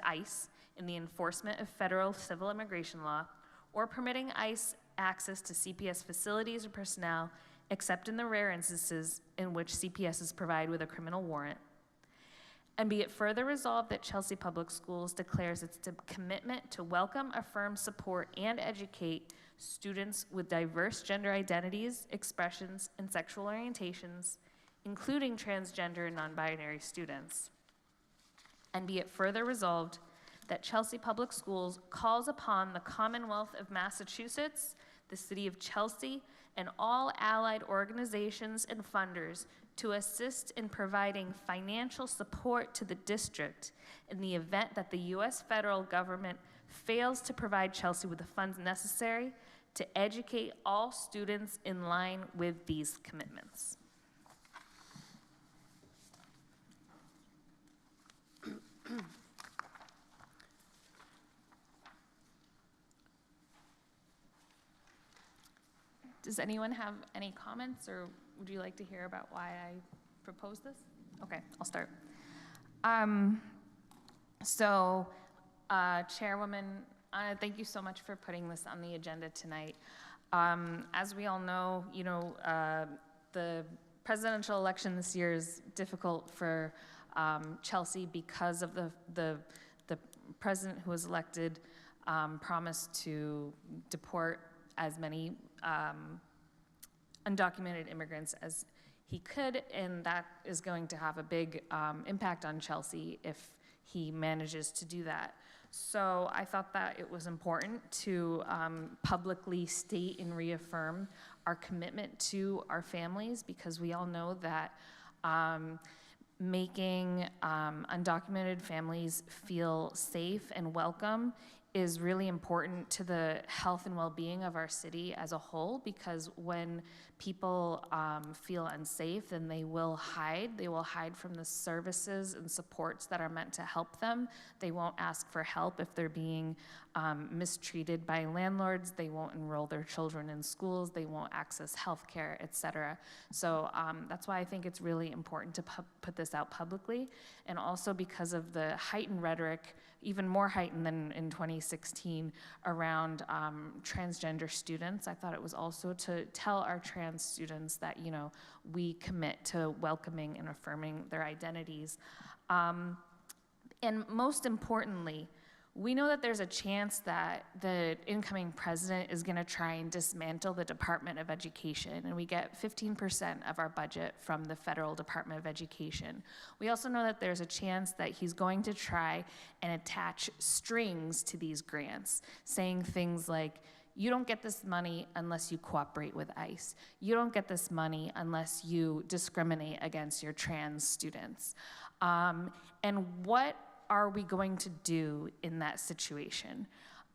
ICE in the enforcement of federal civil immigration law, or permitting ICE access to CPS facilities or personnel, except in the rare instances in which CPS is provided with a criminal warrant. And be it further resolved that Chelsea Public Schools declares its commitment to welcome, affirm, support, and educate students with diverse gender identities, expressions, and sexual orientations, including transgender and non-binary students. And be it further resolved that Chelsea Public Schools calls upon the Commonwealth of Massachusetts, the City of Chelsea, and all allied organizations and funders to assist in providing financial support to the district in the event that the U.S. federal government fails to provide Chelsea with the funds necessary to educate all students in line with these commitments. Does anyone have any comments, or would you like to hear about why I proposed this? Okay, I'll start. Chairwoman, thank you so much for putting this on the agenda tonight. As we all know, the presidential election this year is difficult for Chelsea because of the president who was elected promised to deport as many undocumented immigrants as he could, and that is going to have a big impact on Chelsea if he manages to do that. So I thought that it was important to publicly state and reaffirm our commitment to our families, because we all know that making undocumented families feel safe and welcome is really important to the health and well-being of our city as a whole, because when people feel unsafe, then they will hide. They will hide from the services and supports that are meant to help them. They won't ask for help if they're being mistreated by landlords. They won't enroll their children in schools. They won't access health care, et cetera. So that's why I think it's really important to put this out publicly, and also because of the heightened rhetoric, even more heightened than in 2016, around transgender students. I thought it was also to tell our trans students that, we commit to welcoming and affirming their identities. And most importantly, we know that there's a chance that the incoming president is going to try and dismantle the Department of Education, and we get 15% of our budget from the federal Department of Education. We also know that there's a chance that he's going to try and attach strings to these grants, saying things like, you don't get this money unless you cooperate with ICE. You don't get this money unless you discriminate against your trans students. And what are we going to do in that situation?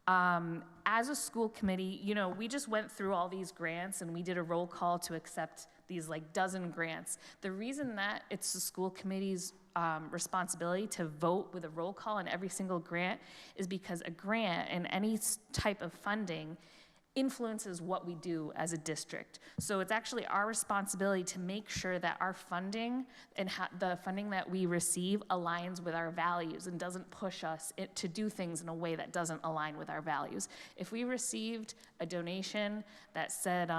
As a school committee, you know, we just went through all these grants and we did a roll call to accept these like dozen grants. The reason that it's the school committee's responsibility to vote with a roll call on every single grant is because a grant and any type of funding influences what we do as a district. So it's actually our responsibility to make sure that our funding and the funding that we receive aligns with our values and doesn't push us to do things in a way that doesn't align with our values. If we received a donation that said,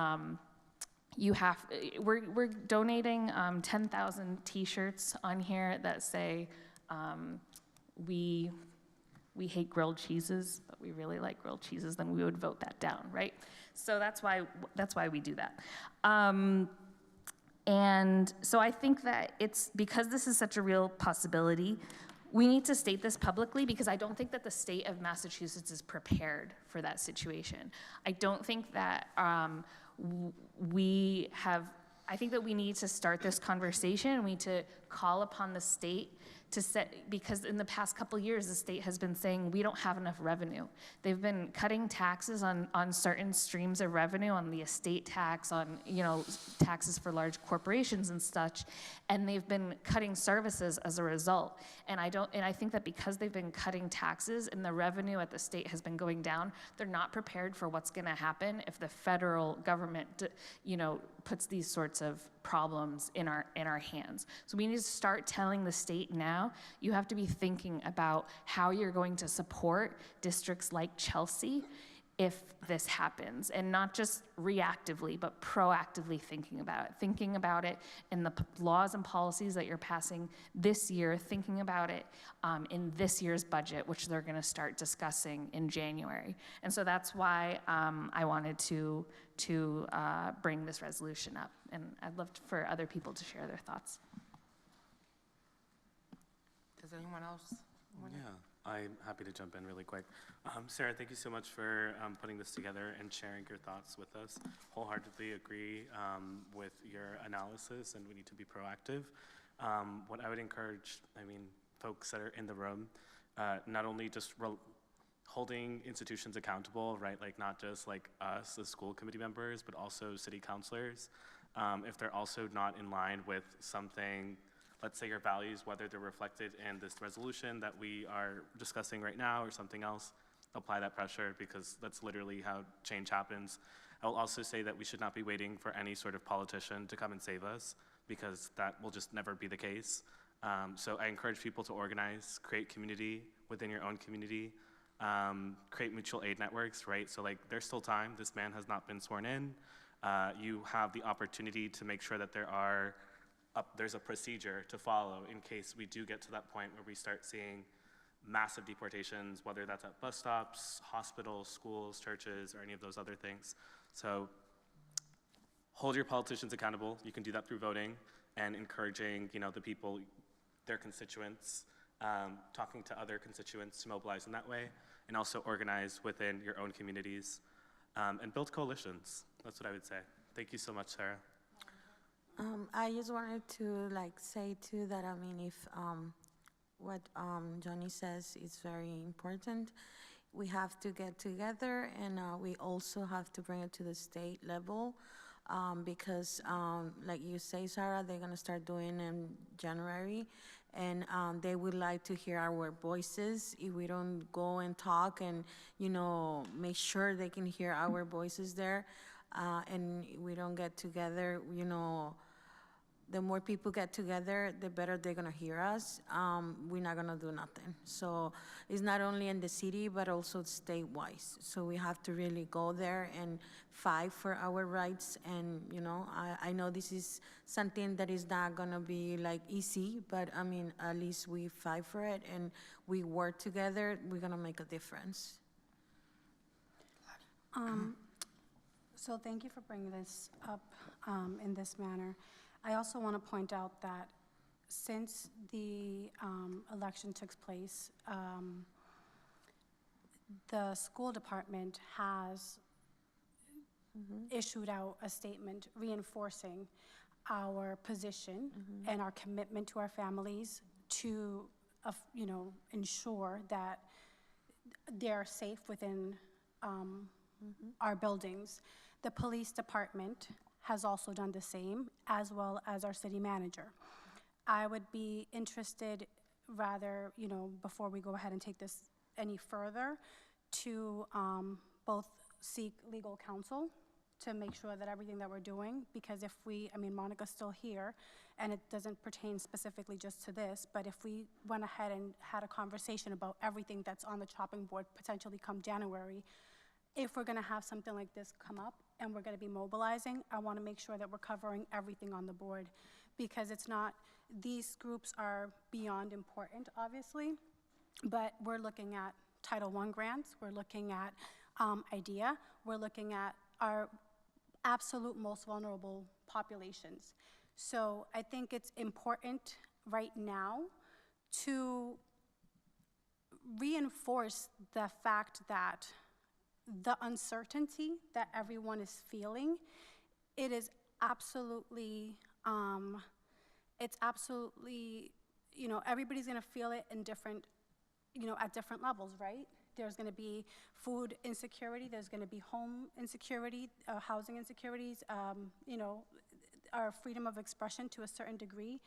we're donating 10,000 t-shirts on here that say, we hate grilled cheeses, but we really like grilled cheeses, then we would vote that down, right? So that's why we do that. And so I think that it's because this is such a real possibility, we need to state this publicly because I don't think that the state of Massachusetts is prepared for that situation. I don't think that I think that we need to start this conversation and we need to call upon the state to set, because in the past couple years, the state has been saying we don't have enough revenue. They've been cutting taxes on certain streams of revenue, on the estate tax, on, you know, taxes for large corporations and such, and they've been cutting services as a result. And I think that because they've been cutting taxes and the revenue at the state has been going down, they're not prepared for what's gonna happen if the federal government, you know, puts these sorts of problems in our hands. So we need to start telling the state now, you have to be thinking about how you're going to support districts like Chelsea if this happens, and not just reactively, but proactively thinking about it in the laws and policies that you're passing this year, thinking about it in this year's budget, which they're gonna start discussing in January. And so that's why I wanted to bring this resolution up, and I'd love for other people to share their thoughts. Does anyone else want to? Yeah, I'm happy to jump in really quick. Sarah, thank you so much for putting this together and sharing your thoughts with us. Wholeheartedly agree with your analysis, and we need to be proactive. What I would encourage, folks that are in the room, not only just holding institutions accountable, right? Like not just like us as school committee members, but also city councilors. If they're also not in line with something, let's say your values, whether they're reflected in this resolution that we are discussing right now or something else, apply that pressure, because that's literally how change happens. I will also say that we should not be waiting for any sort of politician to come and save us, because that will just never be the case. So I encourage people to organize, create community within your own community, create mutual aid networks, right? So like there's still time, this man has not been sworn in. You have the opportunity to make sure that there's a procedure to follow in case we do get to that point where we start seeing massive deportations, whether that's at bus stops, hospitals, schools, churches, or any of those other things. So hold your politicians accountable. You can do that through voting and encouraging, the people, their constituents, talking to other constituents to mobilize in that way, and also organize within your own communities and build coalitions. That's what I would say. Thank you so much, Sarah. I just wanted to say too that if what Johnny says is very important, we have to get together, and we also have to bring it to the state level, because like you say, Sarah, they're gonna start doing in January, and they would like to hear our voices. If we don't go and talk and make sure they can hear our voices there, and we don't get together, the more people get together, the better they're gonna hear us. We're not gonna do nothing. So it's not only in the city, but also statewide. So we have to really go there and fight for our rights. And I know this is something that is not gonna be easy, but at least we fight for it and we work together, we're gonna make a difference. So thank you for bringing this up in this manner. I also want to point out that since the election took place, the school department has issued out a statement reinforcing our position and our commitment to our families to, ensure that they're safe within our buildings. The police department has also done the same, as well as our city manager. I would be interested, rather, before we go ahead and take this any further, to both seek legal counsel to make sure that everything that we're doing, because if we, Monica's still here, and it doesn't pertain specifically just to this, but if we went ahead and had a conversation about everything that's on the chopping board potentially come January, if we're gonna have something like this come up and we're gonna be mobilizing, I wanna make sure that we're covering everything on the board, because it's not, these groups are beyond important, obviously, but we're looking at Title I grants, we're looking at IDEA, we're looking at our absolute most vulnerable populations. So I think it's important right now to reinforce the fact that the uncertainty that everyone is feeling, it is absolutely, everybody's gonna feel it in different, at different levels, right? There's gonna be food insecurity, there's gonna be home insecurity, housing insecurities, our freedom of expression to a certain degree,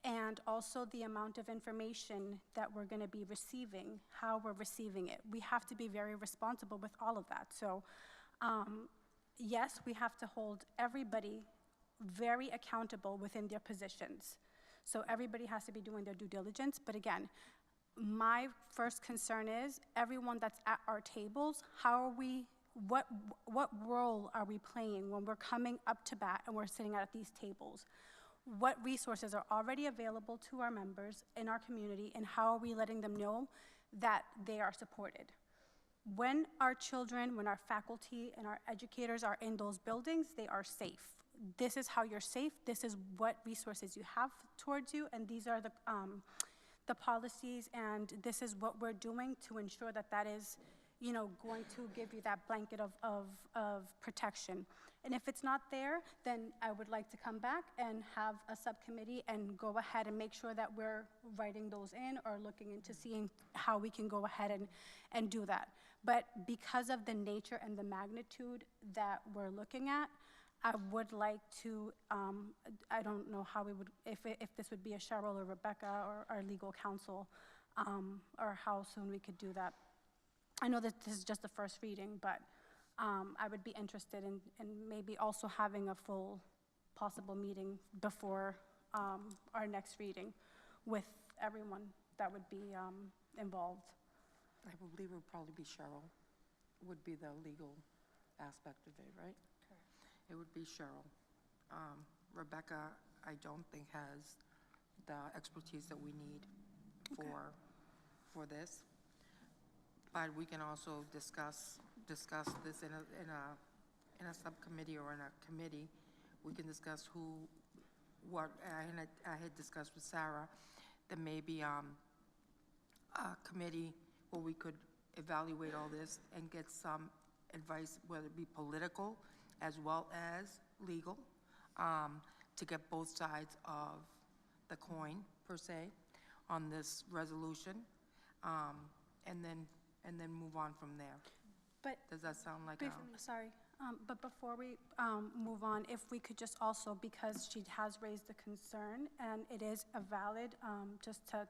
and also the amount of information that we're gonna be receiving, how we're receiving it. We have to be very responsible with all of that. So, yes, we have to hold everybody very accountable within their positions. So everybody has to be doing their due diligence, but again, my first concern is everyone that's at our tables, what role are we playing when we're coming up to bat and we're sitting at these tables? What resources are already available to our members in our community, and how are we letting them know that they are supported? When our children, when our faculty and our educators are in those buildings, they are safe. This is how you're safe, this is what resources you have towards you, and these are the policies, and this is what we're doing to ensure that that is, going to give you that blanket of protection. And if it's not there, then I would like to come back and have a subcommittee and go ahead and make sure that we're writing those in or looking into seeing how we can go ahead and do that. But because of the nature and the magnitude that we're looking at, I would like to, I don't know how we would, if this would be a Cheryl or Rebecca or our legal counsel, or how soon we could do that. I know that this is just the first reading, but I would be interested in maybe also having a full possible meeting before our next reading with everyone that would be involved. I believe it would probably be Cheryl, would be the legal aspect of it, right? It would be Cheryl. Rebecca, I don't think has the expertise that we need for this. But we can also discuss this in a subcommittee or in a committee. We can discuss what I had discussed with Sarah, that maybe a committee where we could evaluate all this and get some advice, whether it be political as well as legal, to get both sides of the coin, per se, on this resolution, and then move on from there. But does that sound like sorry, but before we move on, if we could just also, because she has raised the concern, and it is a valid, just to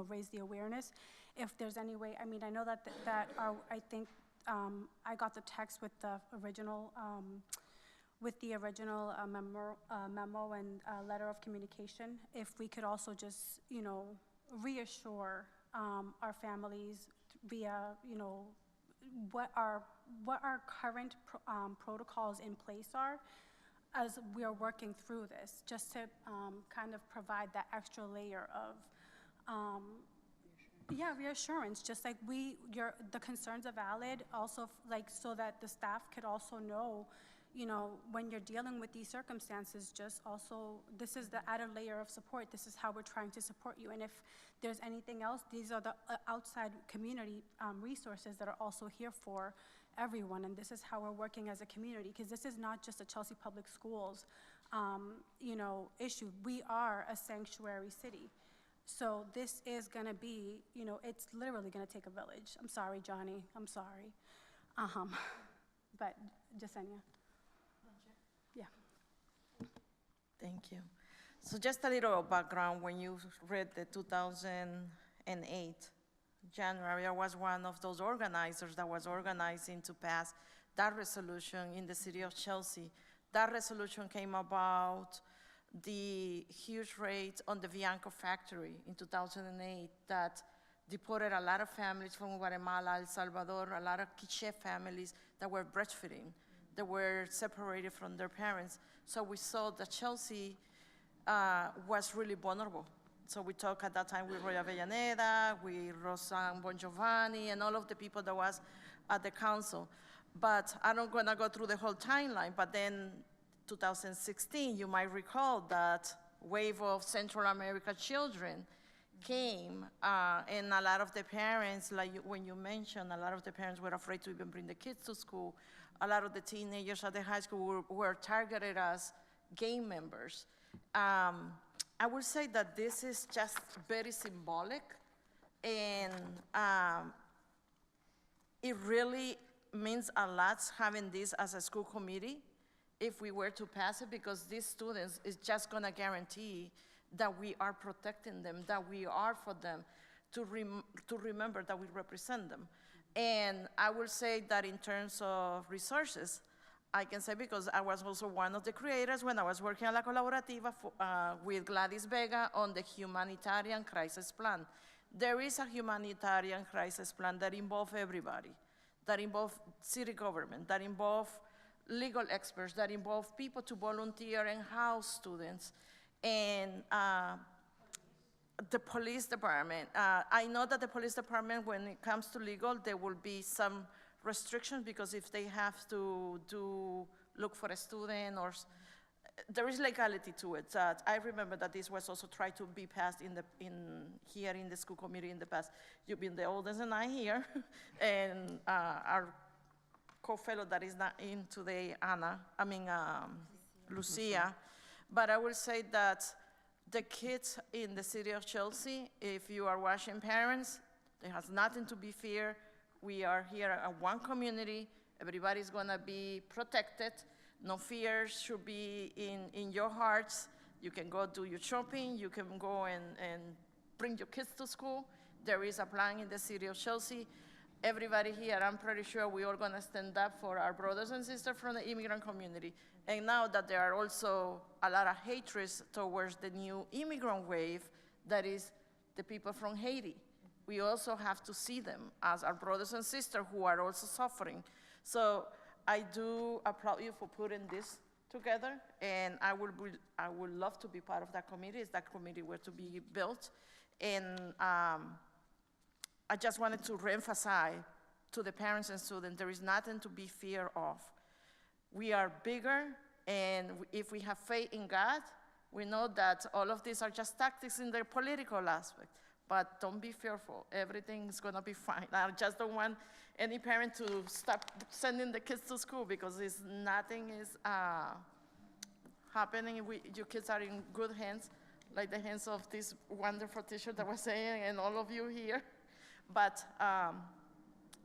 raise the awareness, if there's any way, I know that I think I got the text with the original memo and letter of communication. If we could also just, reassure our families via, what our current protocols in place are as we are working through this, just to kind of provide that extra layer of reassurance, just like the concerns are valid, also so that the staff could also know, when you're dealing with these circumstances, just also, this is the added layer of support, this is how we're trying to support you, and if there's anything else, these are the outside community resources that are also here for everyone, and this is how we're working as a community, because this is not just a Chelsea Public Schools, issue. We are a sanctuary city. So this is going to be, you know, it's literally going to take a village. I'm sorry, Johnny, I'm sorry. But Jasenia. Yeah. Thank you. So just a little background, when you read the 2008 January, I was one of those organizers that was organizing to pass that resolution in the city of Chelsea. That resolution came about the huge raid on the Bianco factory in 2008 that deported a lot of families from Guatemala, El Salvador, a lot of Quiche families that were breastfeeding, that were separated from their parents. So we saw that Chelsea was really vulnerable. So we talked at that time with Roy Avellaneda, with Rosanne Bongiovanni, and all of the people that was at the council. But I'm not gonna go through the whole timeline, but then 2016, you might recall that wave of Central American children came, and a lot of the parents, like when you mentioned, a lot of the parents were afraid to even bring the kids to school. A lot of the teenagers at the high school were targeted as gang members. I would say that this is just very symbolic, and it really means a lot having this as a school committee if we were to pass it, because these students is just gonna guarantee that we are protecting them, that we are for them, to remember that we represent them. And I will say that in terms of resources, I can say, because I was also one of the creators when I was working at La Colaborativa with Gladys Vega on the humanitarian crisis plan. There is a humanitarian crisis plan that involves everybody, that involves city government, that involves legal experts, that involve people to volunteer and house students, and the police department. I know that the police department, when it comes to legal, there will be some restrictions, because if they have to look for a student, or there is legality to it. I remember that this was also tried to be passed here in the school committee in the past. You've been the oldest and I here, and our co-fellow that is not in today, Lucia. But I will say that the kids in the city of Chelsea, if you are watching parents, there has nothing to be feared. We are here at one community. Everybody's gonna be protected. No fear should be in your hearts. You can go do your shopping. You can go and bring your kids to school. There is a plan in the city of Chelsea. Everybody here, I'm pretty sure we are gonna stand up for our brothers and sisters from the immigrant community. And now that there are also a lot of hatred towards the new immigrant wave, that is the people from Haiti. We also have to see them as our brothers and sisters who are also suffering. So I do applaud you for putting this together, and I would love to be part of that committee if that committee were to be built. And I just wanted to reemphasize to the parents and students, there is nothing to be feared of. We are bigger, and if we have faith in God, we know that all of these are just tactics in the political aspect. But don't be fearful. Everything's gonna be fine. I just don't want any parent to stop sending the kids to school, because nothing is happening. Your kids are in good hands, like the hands of this wonderful teacher that was saying, and all of you here. But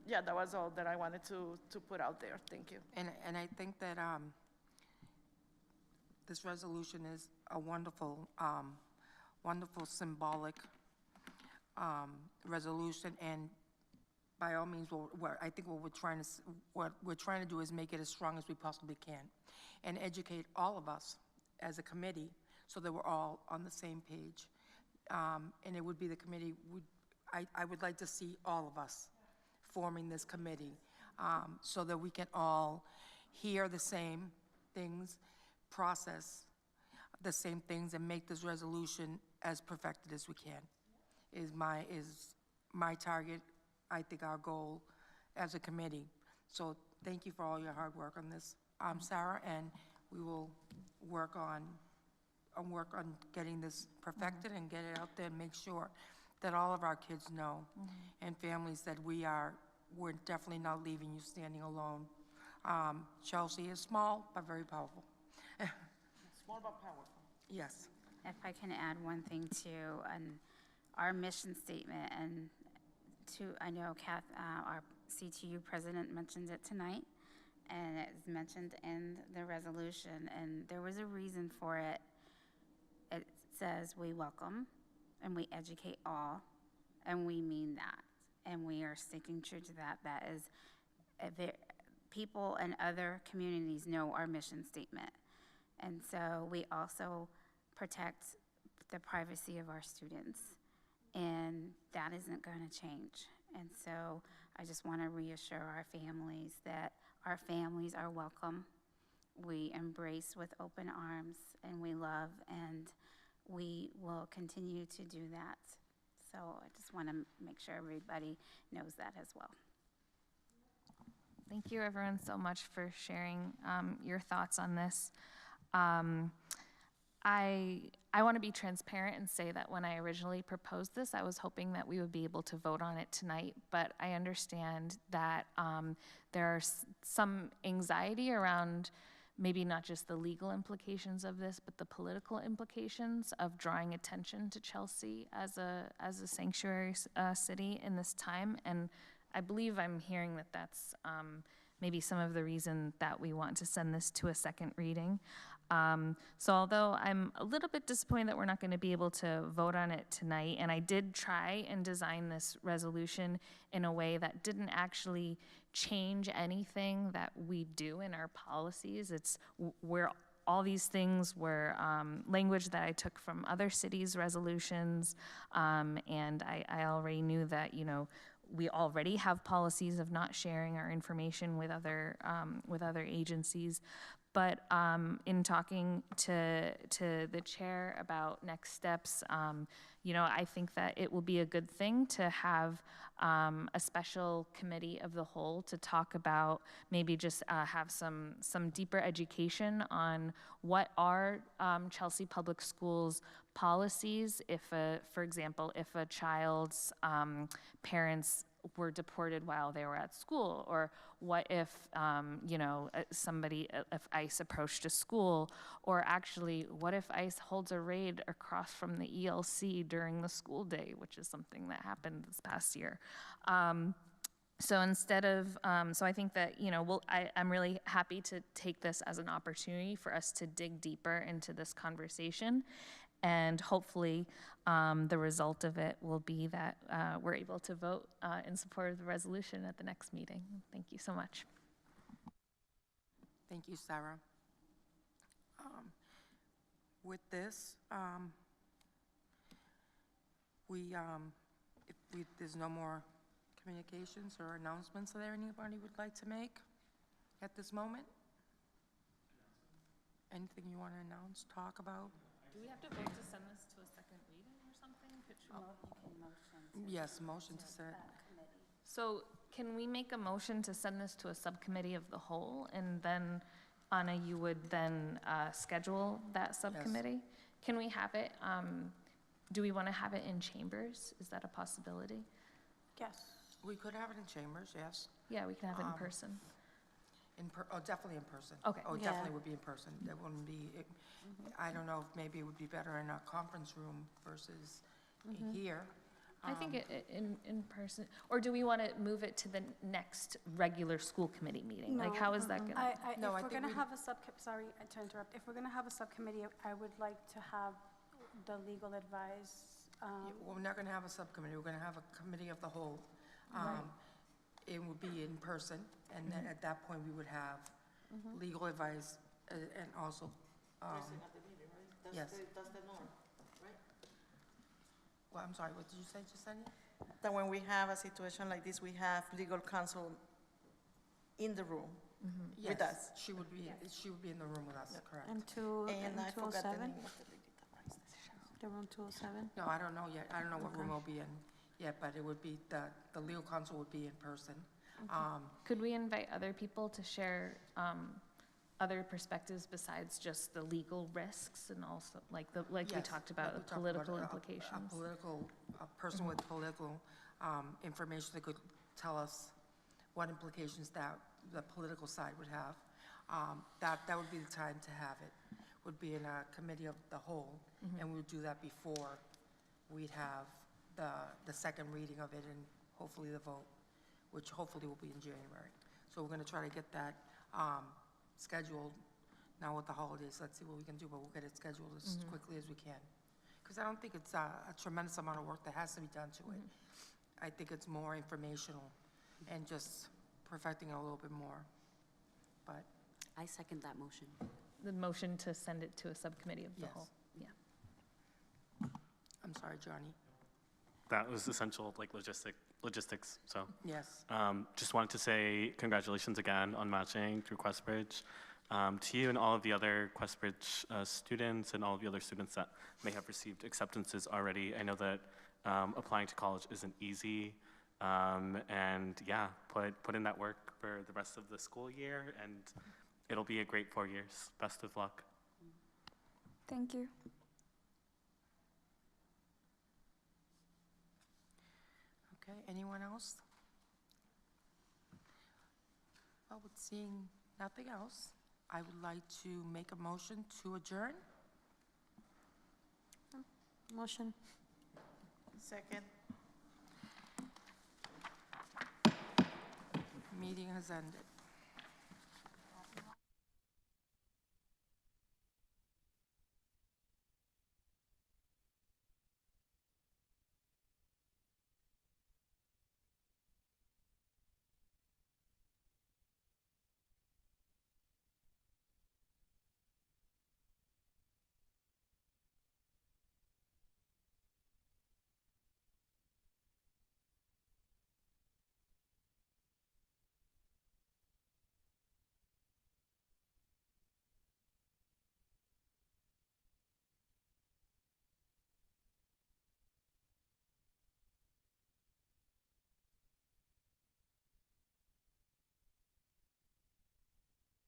yeah, that was all that I wanted to put out there. Thank you. And I think that this resolution is a wonderful, wonderful symbolic resolution, and by all means, I think what we're trying to do is make it as strong as we possibly can, and educate all of us as a committee so that we're all on the same page. And it would be the committee. I would like to see all of us forming this committee, so that we can all hear the same things, process the same things, and make this resolution as perfected as we can. Is my target, I think, our goal as a committee. So thank you for all your hard work on this, Sarah, and we will work on getting this perfected and get it out there, and make sure that all of our kids know, and families, that we're definitely not leaving you standing alone. Chelsea is small but very powerful. Small but powerful. Yes. If I can add one thing too, and our mission statement, and I know our CTU president mentioned it tonight, and it's mentioned in the resolution, and there was a reason for it. It says we welcome and we educate all, and we mean that, and we are sticking true to that. That is, people in other communities know our mission statement, and so we also protect the privacy of our students, and that isn't going to change. And so I just want to reassure our families that our families are welcome. We embrace with open arms, and we love, and we will continue to do that. So I just want to make sure everybody knows that as well. Thank you, everyone, so much for sharing your thoughts on this. I want to be transparent and say that when I originally proposed this, I was hoping that we would be able to vote on it tonight, but I understand that there are some anxiety around maybe not just the legal implications of this, but the political implications of drawing attention to Chelsea as a sanctuary city in this time. And I believe I'm hearing that that's maybe some of the reason that we want to send this to a second reading. So although I'm a little bit disappointed that we're not going to be able to vote on it tonight, and I did try and design this resolution in a way that didn't actually change anything that we do in our policies. It's where all these things were language that I took from other cities' resolutions, and I already knew that, you know, we already have policies of not sharing our information with other agencies. But in talking to the chair about next steps, you know, I think that it will be a good thing to have a special committee of the whole to talk about, maybe just have some deeper education on what are Chelsea Public Schools policies if, for example, if a child's parents were deported while they were at school, or what if, you know, if ICE approached a school, or actually, what if ICE holds a raid across from the ELC during the school day, which is something that happened this past year. So instead of, so I think that, you know, I'm really happy to take this as an opportunity for us to dig deeper into this conversation. And hopefully the result of it will be that we're able to vote in support of the resolution at the next meeting. Thank you so much. Thank you, Sarah. With this, if there's no more communications or announcements, are there anybody would like to make at this moment? Anything you want to announce, talk about? Do we have to vote to send this to a second reading or something? Yes, motion to send. So can we make a motion to send this to a subcommittee of the whole, and then, Anna, you would then schedule that subcommittee? Can we have it, do we want to have it in chambers? Is that a possibility? Yes. We could have it in chambers, yes. Yeah, we can have it in person. Definitely in person. Okay. Oh, Yeah. definitely would be in person. That wouldn't be, I don't know if maybe it would be better in a conference room versus here. I think in person, or do we want to move it to the next regular school committee meeting? Like, how is that going to? If we're going to have a sorry to interrupt. If we're going to have a subcommittee, I would like to have the legal advice. We're not going to have a subcommittee. We're going to have a committee of the whole. Right. It would be in person, and then at that point, we would have legal advice and also, yes. That's the norm, right? Well, I'm sorry, what did you say, Jasenia? That when we have a situation like this, we have legal counsel in the room with us. She would be in the room with us, correct. And I forgot the 207? name of the lady that runs this show. The room 207? No, I don't know yet. I don't know what room it'll be in yet, but it would be, the legal counsel would be in person. Could we invite other people to share other perspectives besides just the legal risks, and also we Yes, talked about we the talked political about implications? A person with political information that could tell us what implications that the political side would have. That would be the time to have it, would be in a committee of the whole, and we would do that before we'd have the second reading of it and hopefully the vote, which hopefully will be in January. So we're going to try to get that scheduled now with the holidays. Let's see what we can do, but we'll get it scheduled as quickly as we can. Because I don't think it's a tremendous amount of work that has to be done to it. I think it's more informational and just perfecting it a little bit more. But I second that motion. The motion to send it to a subcommittee of the Yes. whole. Yeah. I'm sorry, Johnny. That was essential, like logistics, so. Yes. Just wanted to say congratulations again on matching through QuestBridge. To you and all of the other QuestBridge students and all of the other students that may have received acceptances already. I know that applying to college isn't easy. And yeah, put in that work for the rest of the school year, and it'll be a great 4 years. Best of luck. Thank you. Okay, anyone else? Well, with seeing nothing else, I would like to make a motion to adjourn. Motion. Second. Meeting has ended.